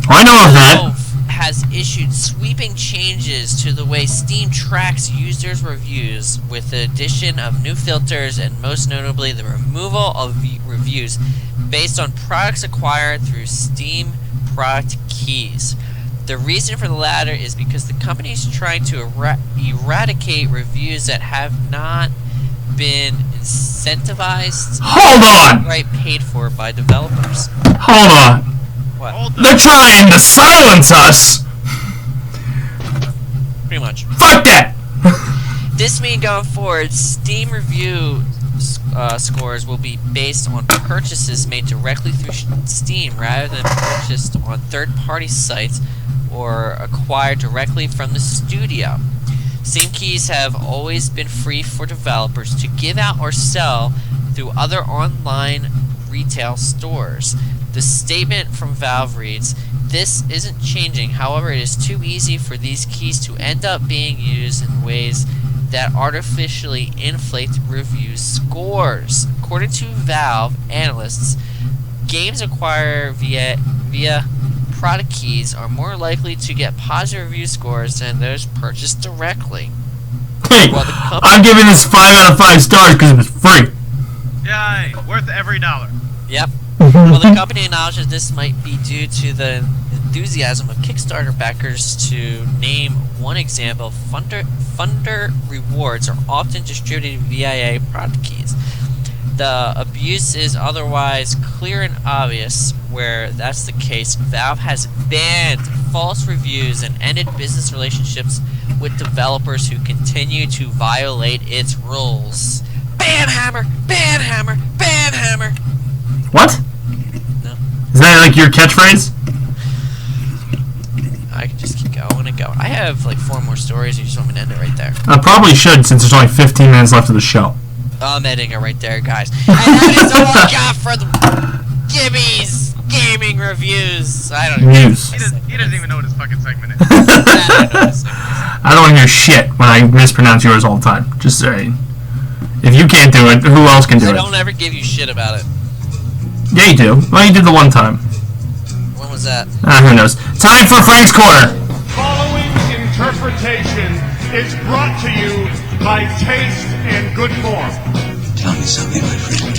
I know of that. Valve has issued sweeping changes to the way Steam tracks users' reviews, with the addition of new filters and most notably the removal of reviews based on products acquired through Steam product keys. The reason for the latter is because the company is trying to eradicate reviews that have not been incentivized, Hold on! outright paid for by developers. Hold on. What? Hold the They're trying to silence us! Pretty much. Fuck that! This means going forward, Steam review scores will be based on purchases made directly through Steam rather than purchased on third-party sites or acquired directly from the studio. Steam keys have always been free for developers to give out or sell through other online retail stores. The statement from Valve reads, "This isn't changing, however it is too easy for these keys to end up being used in ways that artificially inflate review scores." According to Valve analysts, games acquired via product keys are more likely to get positive review scores than those purchased directly. Hey, Well, the company- I'm giving this 5 out of 5 stars because it was free. Yay! Worth every dollar. Yep. Well, the company acknowledges this might be due to the enthusiasm of Kickstarter backers. To name one example, funder rewards are often distributed via product keys. The abuse is otherwise clear and obvious. Where that's the case, Valve has banned false reviews and ended business relationships with developers who continue to violate its rules. Banhammer! Banhammer! Banhammer! What? No. Is that like your catchphrase? I can just keep going and going. I have like 4 more stories. You just want me to end it right there? I probably should, since there's only 15 minutes left of the show. I'm ending it right there, guys. And that is all I got for the Gibby's gaming reviews. I don't even News. He doesn't even know what his fucking segment is. I don't want to hear shit when I mispronounce yours all the time. Just saying. If you can't do it, who else can do I it? don't ever give you shit about it. Yeah, you do. Well, you did the one time. When was that? Who knows? Time for Frank's Corner. Following interpretation is brought to you by Taste and Good Form. Tell me something, my friend.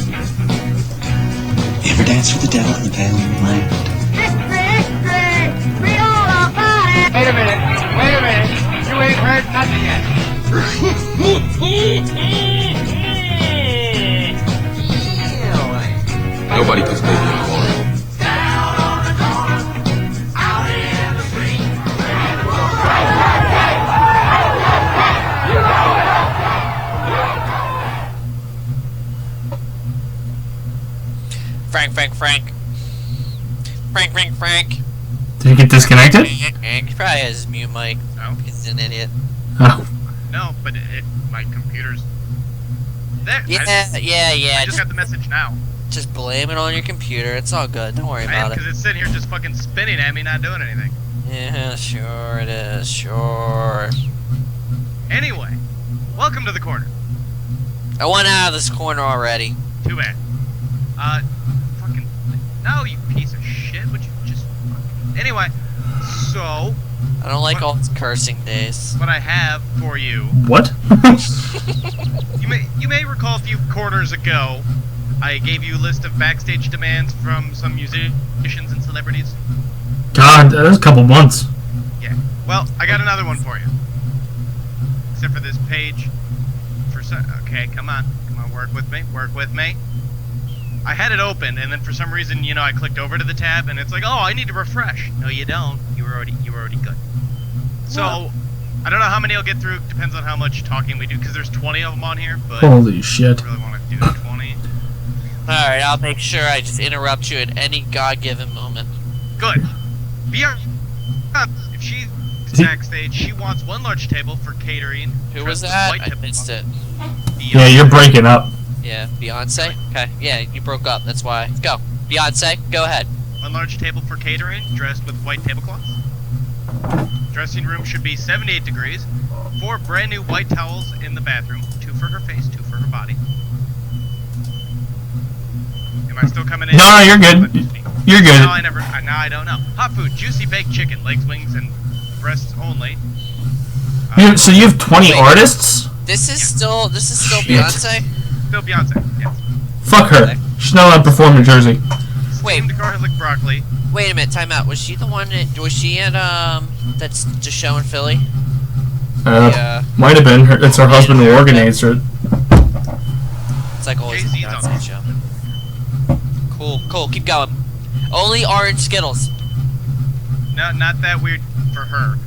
You ever dance with the devil in the pale moonlight? History! We all about it! Wait a minute. You ain't heard nothing yet. Nobody puts baby in the corner. Frank. Frank. Did he get disconnected? He probably has his mute mic. No. He's an idiot. Oh. No, but my computer's there. Yeah. I just got the message now. Just blame it on your computer. It's all good. Don't worry about it. Because it's sitting here just fucking spinning at me, not doing anything. Yeah, sure it is. Sure. Anyway, welcome to the corner. I want out of this corner already. Too bad. Fucking. No, you piece of shit. Would you just. Anyway, so. I don't like all this cursing days. What I have for you. What? You may recall a few quarters ago, I gave you a list of backstage demands from some musicians and celebrities. God, that was a couple months. Yeah. Well, I got another one for you. Except for this page. Okay, come on, work with me. I had it open, and then for some reason, I clicked over to the tab, and it's like, oh, I need to refresh. No, you don't. You were already good. So, I don't know how many I'll get through. Depends on how much talking we do, because there's 20 of them on here. But holy shit! I really want to do 20. All right, I'll make sure I just interrupt you at any god-given moment. Good. If she's backstage, she wants one large table for catering. Who was that? I missed it. Yeah, you're breaking up. Yeah, Beyonce? Okay, yeah, you broke up, that's why. Go. Beyonce, go ahead. One large table for catering, dressed with white tablecloths. Dressing room should be 78 degrees. 4 brand new white towels in the bathroom. 2 for her face, 2 for her body. Am I still coming in? No, you're good. You're good. Now I don't know. Hot food, juicy baked chicken, legs, wings, and breasts only. So you have 20 artists? This is still Shit. Beyonce? Still Beyonce, yes. Fuck her. She's not allowed to perform in Jersey. Wait. Steamed garlic broccoli. Wait a minute, time out. Was she the one was she at that's the show in Philly? Yeah. Might have been. It's her husband who organized it. It's like always a Jay-Z's on Beyonce show. Cool, keep going. Only orange Skittles. No, not that weird for her.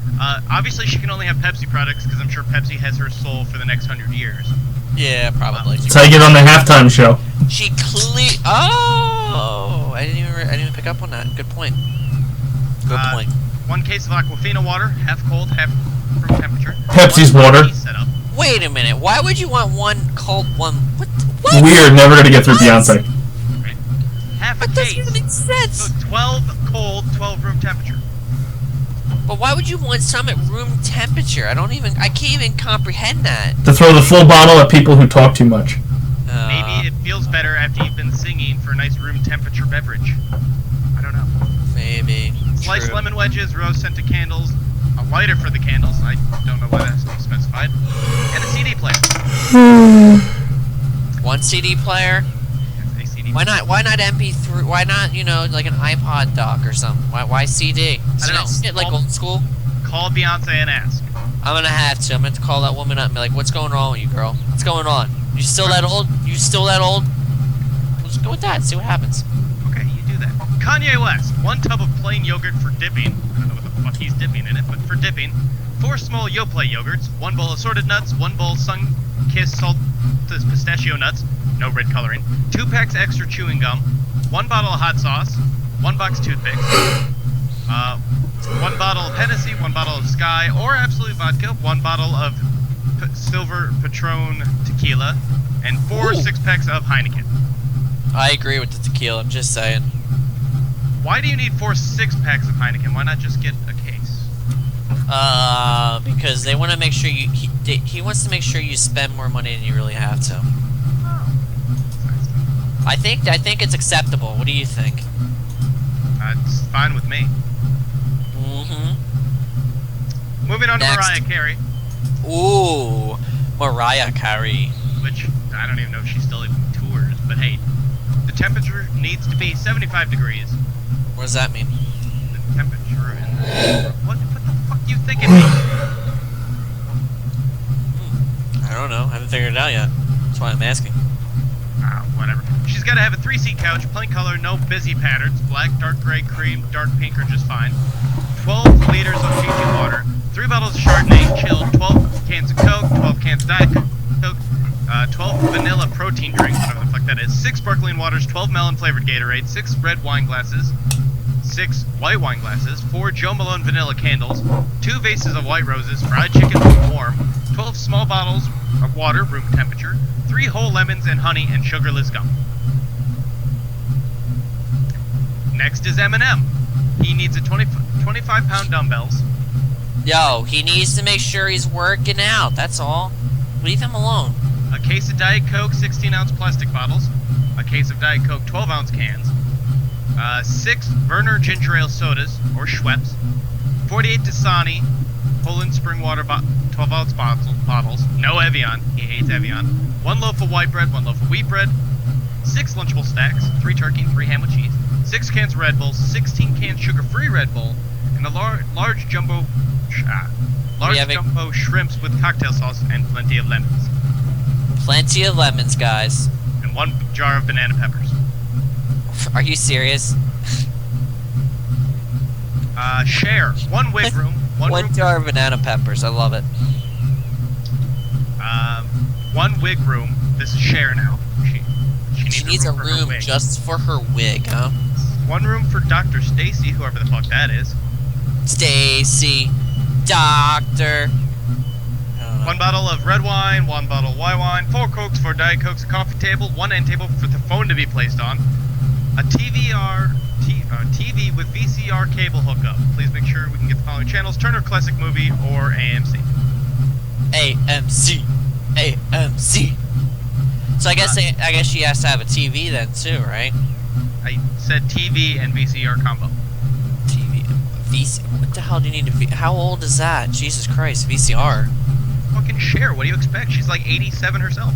Obviously she can only have Pepsi products because I'm sure Pepsi has her soul for the next 100 years. Yeah, probably. That's how you get on the halftime show. She clearly. Oh, I didn't even pick up on that. Good point. Good point. 1 case of Aquafina water, half cold, half room temperature. Pepsi's water. Setup. Wait a minute. Why would you want one cold, one? What? We're never gonna get through Beyonce. Right. Half a That case. doesn't even make sense. So 12 cold, 12 room temperature. But why would you want some at room temperature? I can't even comprehend that. To throw the full bottle at people who talk too much. Maybe it feels better after you've been singing for a nice room temperature beverage. I don't know. Maybe. Sliced True. lemon wedges, rose scented candles, a lighter for the candles. I don't know why that has to be specified. And a CD player. One CD player. A CD Why not? Why not MP3? Why not? Like an iPod dock or something? Why CD? I don't know. Shit like old school. Call Beyonce and ask. I'm gonna have to. I'm gonna call that woman up and be like, "What's going on with you, girl? What's going on? You still that old? You still that old?" We'll just go with that. See what happens. Okay, you do that. Kanye West, 1 tub of plain yogurt for dipping. I don't know what the fuck he's dipping in it, but for dipping. 4 small Yoplait yogurts, 1 bowl assorted nuts, 1 bowl sun-kissed salted pistachio nuts, no red coloring, 2 packs extra chewing gum, 1 bottle of hot sauce, 1 box toothpicks, 1 bottle of Hennessy, 1 bottle of Sky or Absolute Vodka, 1 bottle of Silver Patron tequila, and 4 6-packs of Heineken. I agree with the tequila. I'm just saying. Why do you need 4 6-packs of Heineken? Why not just get a case? Because they want to make sure he wants to make sure you spend more money than you really have to. Oh. I think it's acceptable. What do you think? It's fine with me. Mm-hmm. Moving on Next. to Mariah Carey, Ooh, Mariah Carey. which I don't even know if she still even tours, but hey, the temperature needs to be 75 degrees. What does that mean? The temperature in... What the fuck do you think it means? I don't know. I haven't figured it out yet. That's why I'm asking. Whatever. She's got to have a 3-seat couch, plain color, no busy patterns, black, dark gray, cream, dark pink are just fine. 12 liters of Fiji water, 3 bottles of Chardonnay chilled, 12 cans of Coke, 12 cans of Diet Coke, 12 vanilla protein drinks, whatever the fuck that is, 6 sparkling waters, 12 melon flavored Gatorade, 6 red wine glasses, 6 white wine glasses, 4 Joe Malone vanilla candles, 2 vases of white roses, fried chicken warm, 12 small bottles of water room temperature, 3 whole lemons and honey and sugarless gum. Next is Eminem. He needs a 25-pound dumbbells, Yo, he needs to make sure he's working out. That's all. Leave him alone. a case of Diet Coke 16-ounce plastic bottles, a case of Diet Coke 12-ounce cans, 6 Werner ginger ale sodas, or Schweppes, 48 Dasani Poland spring water 12-ounce bottles, no Evian, he hates Evian, 1 loaf of white bread, 1 loaf of wheat bread, 6 Lunchable stacks, 3 turkey and 3 ham with cheese, 6 cans Red Bull, 16 cans sugar-free Red Bull, and a large jumbo shrimps with cocktail sauce and plenty of lemons. Plenty of lemons, guys. And 1 jar of banana peppers. Are you serious? Share 1 wig room, 1 jar of banana peppers. I love it. 1 wig room. This is Cher now. She needs a for her room wig. just for her wig, huh? 1 room for Dr. Stacy, whoever the fuck that is. Stacy, doctor. 1 bottle of red wine, 1 bottle of white wine, 4 Cokes for Diet Cokes, a coffee table, 1 end table for the phone to be placed on, a TV with VCR cable hookup. Please make sure we can get the following channels: Turner Classic Movie or AMC. AMC. So I guess she has to have a TV then too, right? I said TV and VCR combo. TV, VCR. What the hell do you need to? How old is that? Jesus Christ, VCR. Fucking Cher. What do you expect? She's like 87 herself.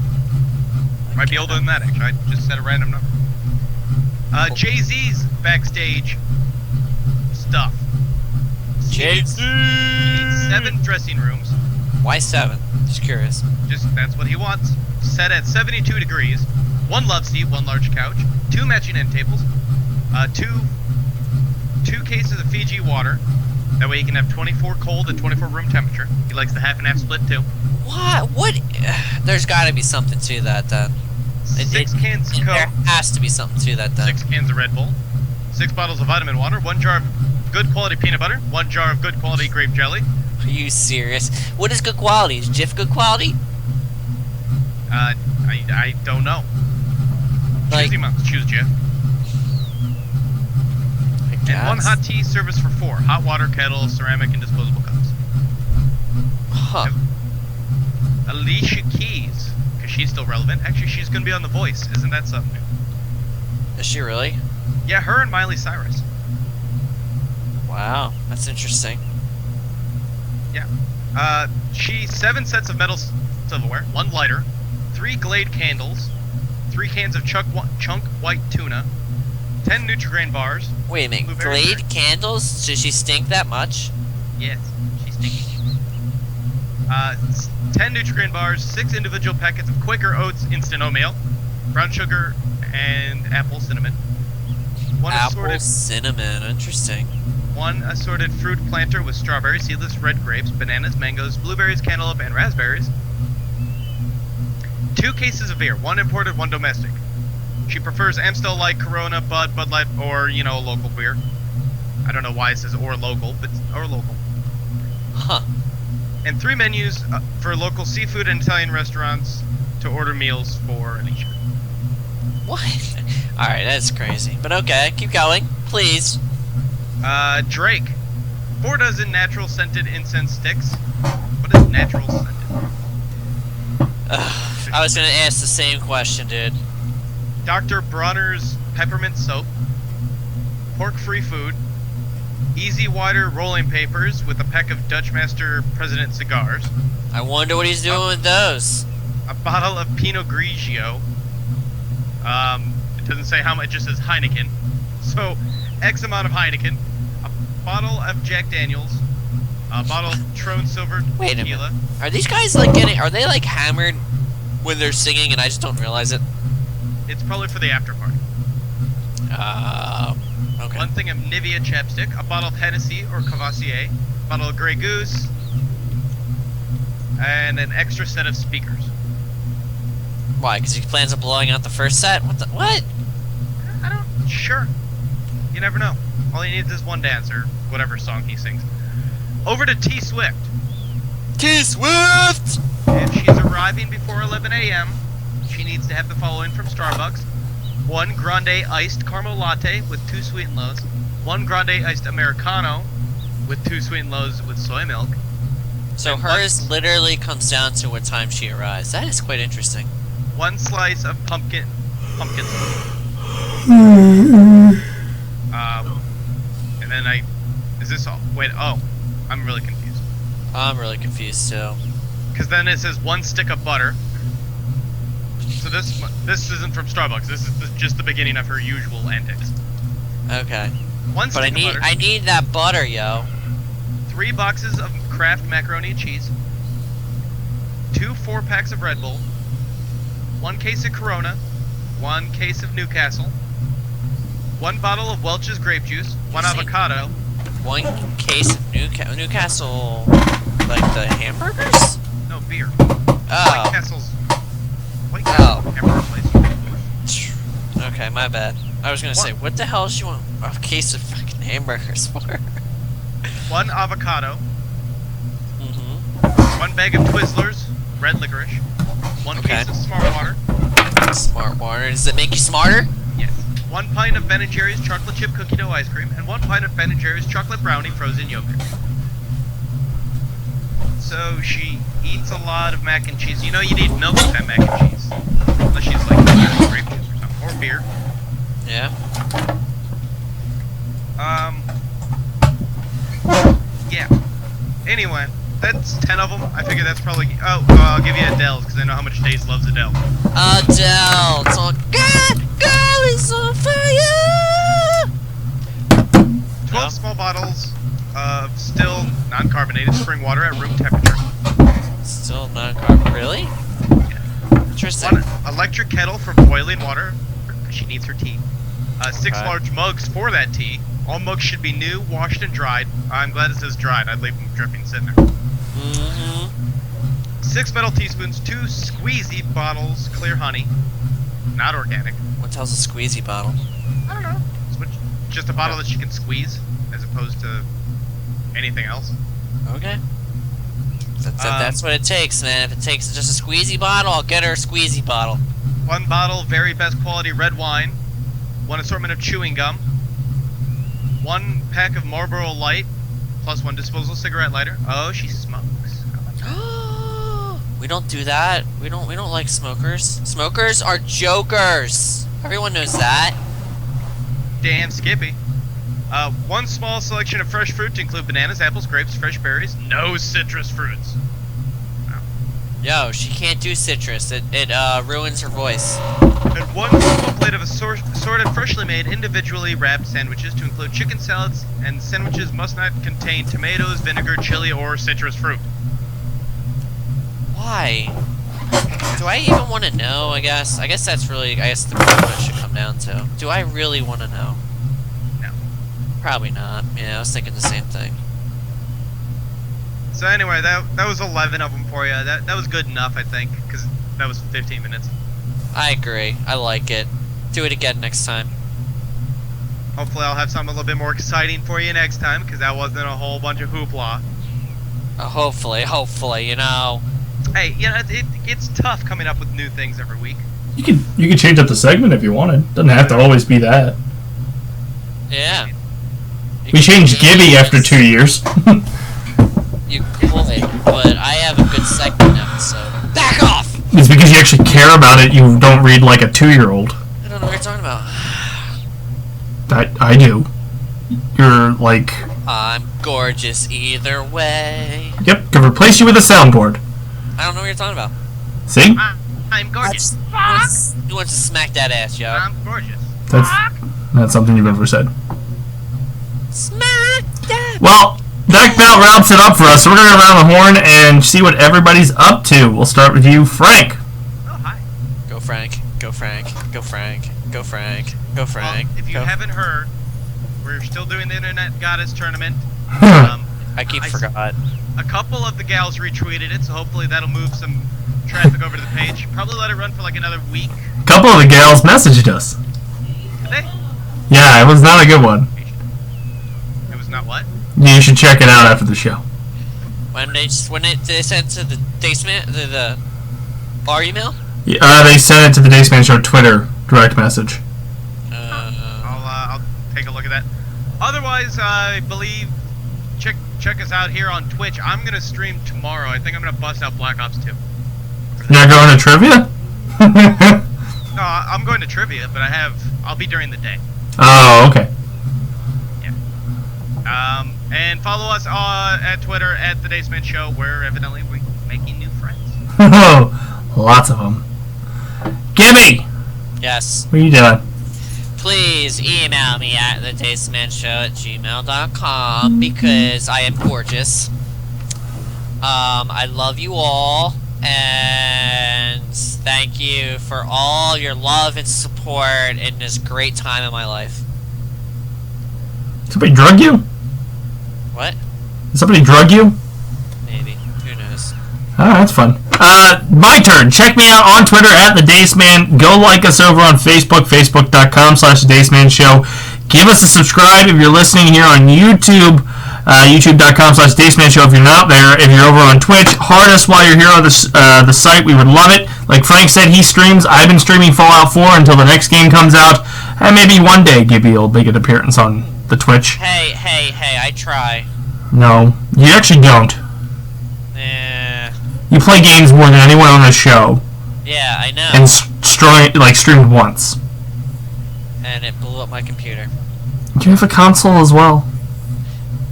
Might be older than that, actually. I just said a random number. Jay-Z's backstage stuff. Jay-Z. 7 dressing rooms. Why 7? Just curious. Just that's what he wants. Set at 72 degrees. 1 love seat, 1 large couch, 2 matching end tables, 2 cases of Fiji water. That way he can have 24 cold and 24 room temperature. He likes the half and half split too. What? There's got to be something to that then. 6 cans of Coke. There has to be something to that then. 6 cans of Red Bull. 6 bottles of vitamin water. 1 jar of good quality peanut butter. 1 jar of good quality grape jelly. Are you serious? What is good quality? Is Jif good quality? I don't know. Like, Choosy months. Choose Jif. And 1 hot tea service for 4. Hot water kettle, ceramic, and disposable cups. Huh. Alicia Keys, because she's still relevant. Actually, she's going to be on The Voice. Isn't that something new? Is she really? Yeah, her and Miley Cyrus. Wow, that's interesting. Yeah. 7 sets of metal silverware, 1 lighter, 3 Glade candles, 3 cans of chunk white tuna, 10 Nutri-Grain bars. Wait a minute, Glade candles? Does she stink that much? Yes, she's stinky. 10 Nutri-Grain bars, 6 individual packets of Quaker Oats instant oatmeal, brown sugar, and apple cinnamon. Apple cinnamon, interesting. 1 assorted fruit planter with strawberries, seedless red grapes, bananas, mangoes, blueberries, cantaloupe, and raspberries. 2 cases of beer, 1 imported, 1 domestic. She prefers Amstel Light, Corona, Bud Light, or, local beer. I don't know why it says or local, but or local. Huh. And 3 menus for local seafood and Italian restaurants to order meals for Alicia. What? Alright, that's crazy. But okay, keep going, please. Drake. 4 dozen natural scented incense sticks. What is natural scented? I was gonna ask the same question, dude. Dr. Bronner's peppermint soap. Pork-free food. Easy Wider rolling papers with a pack of Dutch Master President cigars. I wonder what he's doing with those. A bottle of Pinot Grigio. It doesn't say how much, it just says Heineken. So, X amount of Heineken. A bottle of Jack Daniels. A bottle of Trone Silver Wait a tequila. minute. Are these guys are they like hammered when they're singing and I just don't realize it? It's probably for the after party. Okay. 1 thing of Nivea chapstick, a bottle of Hennessy or Cavassier, a bottle of Grey Goose, and an extra set of speakers. Why? Because he plans on blowing out the first set? What? Sure. You never know. All he needs is one dance or whatever song he sings. Over to T Swift. T Swift! If she's arriving before 11 a.m., she needs to have the following from Starbucks. 1 grande iced caramel latte with 2 sweet and lows. 1 grande iced Americano with 2 sweet and lows with soy milk. So And hers literally comes down to what time she arrives. That is quite interesting. 1 slice of pumpkin. And then is this all? Wait, oh, I'm really confused. I'm really confused too. Because then it says 1 stick of butter. So this isn't from Starbucks. This is just the beginning of her usual antics. Okay. 1 stick But of butter. I need that butter, yo. 3 boxes of Kraft macaroni and cheese. 2 4-packs of Red Bull. 1 case of Corona. 1 case of Newcastle. 1 bottle of Welch's grape juice. 1 avocado. 1 case of Newcastle, like the hamburgers? No, beer. Oh. White Castle's hamburger place. Okay, my bad. I was gonna say, what the hell does she want a case of fucking hamburgers for? 1 avocado. Mm-hmm. 1 bag of Twizzlers, red licorice. 1 Okay. case of Smart Water. Smart water. Does it make you smarter? Yes. 1 pint of Ben & Jerry's chocolate chip cookie dough ice cream, and 1 pint of Ben & Jerry's chocolate brownie frozen yogurt. So she eats a lot of mac and cheese. You know you need milk with that mac and cheese. Unless she's like grape juice or something. Or beer. Yeah. Yeah. Anyway, that's 10 of them. I figure that's probably... Oh, I'll give you Adele's, because I know how much Dace loves Adele. Adele, it's on. God is on fire! 12 small bottles of still non-carbonated spring water at room temperature. Still non-carb. Really? Interesting. 1 electric kettle for boiling water, because she needs her tea. 6 Okay. large mugs for that tea. All mugs should be new, washed, and dried. I'm glad it says dried. I'd leave them dripping sitting there. Mm-hmm. 6 metal teaspoons, 2 squeezy bottles, clear honey. Not organic. What the hell's a squeezy bottle? I don't know. Just a bottle that she can squeeze, as opposed to anything else. Okay. That's what it takes, man. If it takes just a squeezy bottle, I'll get her a squeezy bottle. 1 bottle, very best quality red wine. 1 assortment of chewing gum. 1 pack of Marlboro Light, plus 1 disposable cigarette lighter. Oh, she smokes. We don't do that. We don't like smokers. Smokers are jokers. Everyone knows that. Damn Skippy. 1 small selection of fresh fruit to include bananas, apples, grapes, fresh berries. No citrus fruits. Yo, she can't do citrus. It ruins her voice. And 1 small plate of assorted, freshly made, individually wrapped sandwiches to include chicken salads, and sandwiches must not contain tomatoes, vinegar, chili, or citrus fruit. Why? Do I even want to know, I guess? I guess that's really, the question it should come down to. Do I really want to know? No. Probably not. Yeah, I was thinking the same thing. So anyway, that was 11 of them for you. That was good enough, I think, because that was 15 minutes. I agree. I like it. Do it again next time. Hopefully I'll have something a little bit more exciting for you next time, because that wasn't a whole bunch of hoopla. Hopefully, you know. Hey, you know, it's tough coming up with new things every week. You can change up the segment if you wanted. Doesn't have to always be that. Yeah. We changed Gibby after 2 years. You could, but I have a good segment now, so back off! It's because you actually care about it. You don't read like a 2-year-old. I don't know what you're talking about. I do. You're like... I'm gorgeous either way. Yep, can replace you with a soundboard. I don't know what you're talking about. See? I'm gorgeous. Who wants to smack that ass, yo? I'm gorgeous. That's not something you've ever said. Smack that! Well, that about wraps it up for us. We're going to go around the horn and see what everybody's up to. We'll start with you, Frank. Oh, hi. Go Frank. Go Frank. Go Frank. Go Frank. Go Frank. Well, if you go. haven't heard, we're still doing the Internet Goddess Tournament. I forgot. A couple of the gals retweeted it, so hopefully that'll move some traffic over to the page. Probably let it run for like another week. A couple of the gals messaged us. Did they? Yeah, it was not a good one. was not what? You should check it out after the show. When they sent to the Daceman the our email? They sent it to the Dace Man Show Twitter direct message. I'll take a look at that. Otherwise, I believe check us out here on Twitch. I'm gonna stream tomorrow. I think I'm gonna bust out Black Ops 2. You're not going to trivia? No, I'm going to trivia, but I'll be during the day. Oh, okay. Yeah. And follow us at Twitter at the Daceman Show. Where evidently we're making new friends. Lots of them. Gibby, Yes. what are you doing? Please email me at thedacemanshow@gmail.com because I am gorgeous. I love you all, and thank you for all your love and support in this great time in my life. Somebody drug you? What? Did somebody drug you? Maybe. Who knows? Oh, that's fun. My turn. Check me out on Twitter at The Daceman. Go like us over on Facebook, facebook.com/TheDacemanShow. Give us a subscribe if you're listening here on YouTube, youtube.com/DacemanShow if you're not there. If you're over on Twitch, heart us while you're here on the site. We would love it. Like Frank said, he streams. I've been streaming Fallout 4 until the next game comes out. And maybe one day Gibby will make an appearance on the Twitch. Hey, I try. No, you actually don't. Eh. You play games more than anyone on this show. Yeah, I know. And streamed once. And it blew up my computer. Do you have a console as well?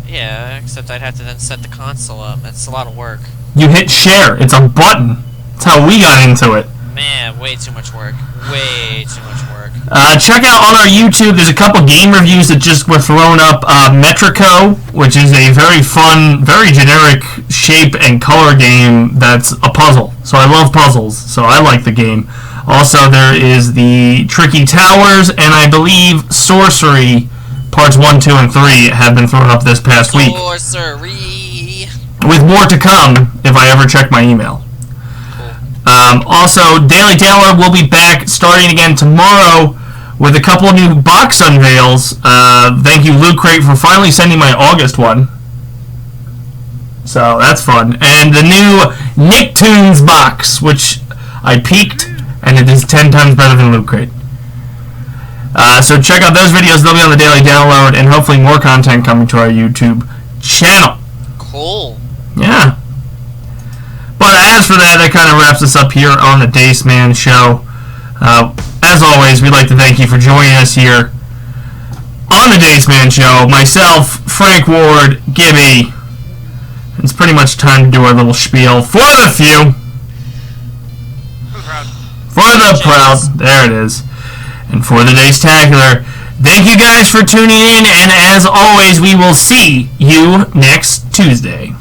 Yeah, except I'd have to then set the console up. That's a lot of work. You hit share. It's a button. That's how we got into it. Man, way too much work. Way too much work. Check out on our YouTube, there's a couple game reviews that just were thrown up. Metrico, which is a very fun, very generic shape and color game that's a puzzle. So I love puzzles, so I like the game. Also, there is the Tricky Towers, and I believe Sorcery, parts 1, 2, and 3 have been thrown up this past week. Sorcery. With more to come if I ever check my email. Also, Daily Download will be back starting again tomorrow with a couple of new box unveils. Thank you, Loot Crate, for finally sending my August one. So that's fun. And the new Nicktoons box, which I peeked, and it is 10 times better than Loot Crate. So check out those videos. They'll be on the Daily Download, and hopefully more content coming to our YouTube channel. Cool. Yeah. But as for that kind of wraps us up here on the Daceman Show. As always, we'd like to thank you for joining us here on the Daceman Show. Myself, Frank Ward, Gibby. It's pretty much time to do our little spiel for the few. For the proud. There it is. And for the Dace-tacular. Thank you guys for tuning in, and as always, we will see you next Tuesday.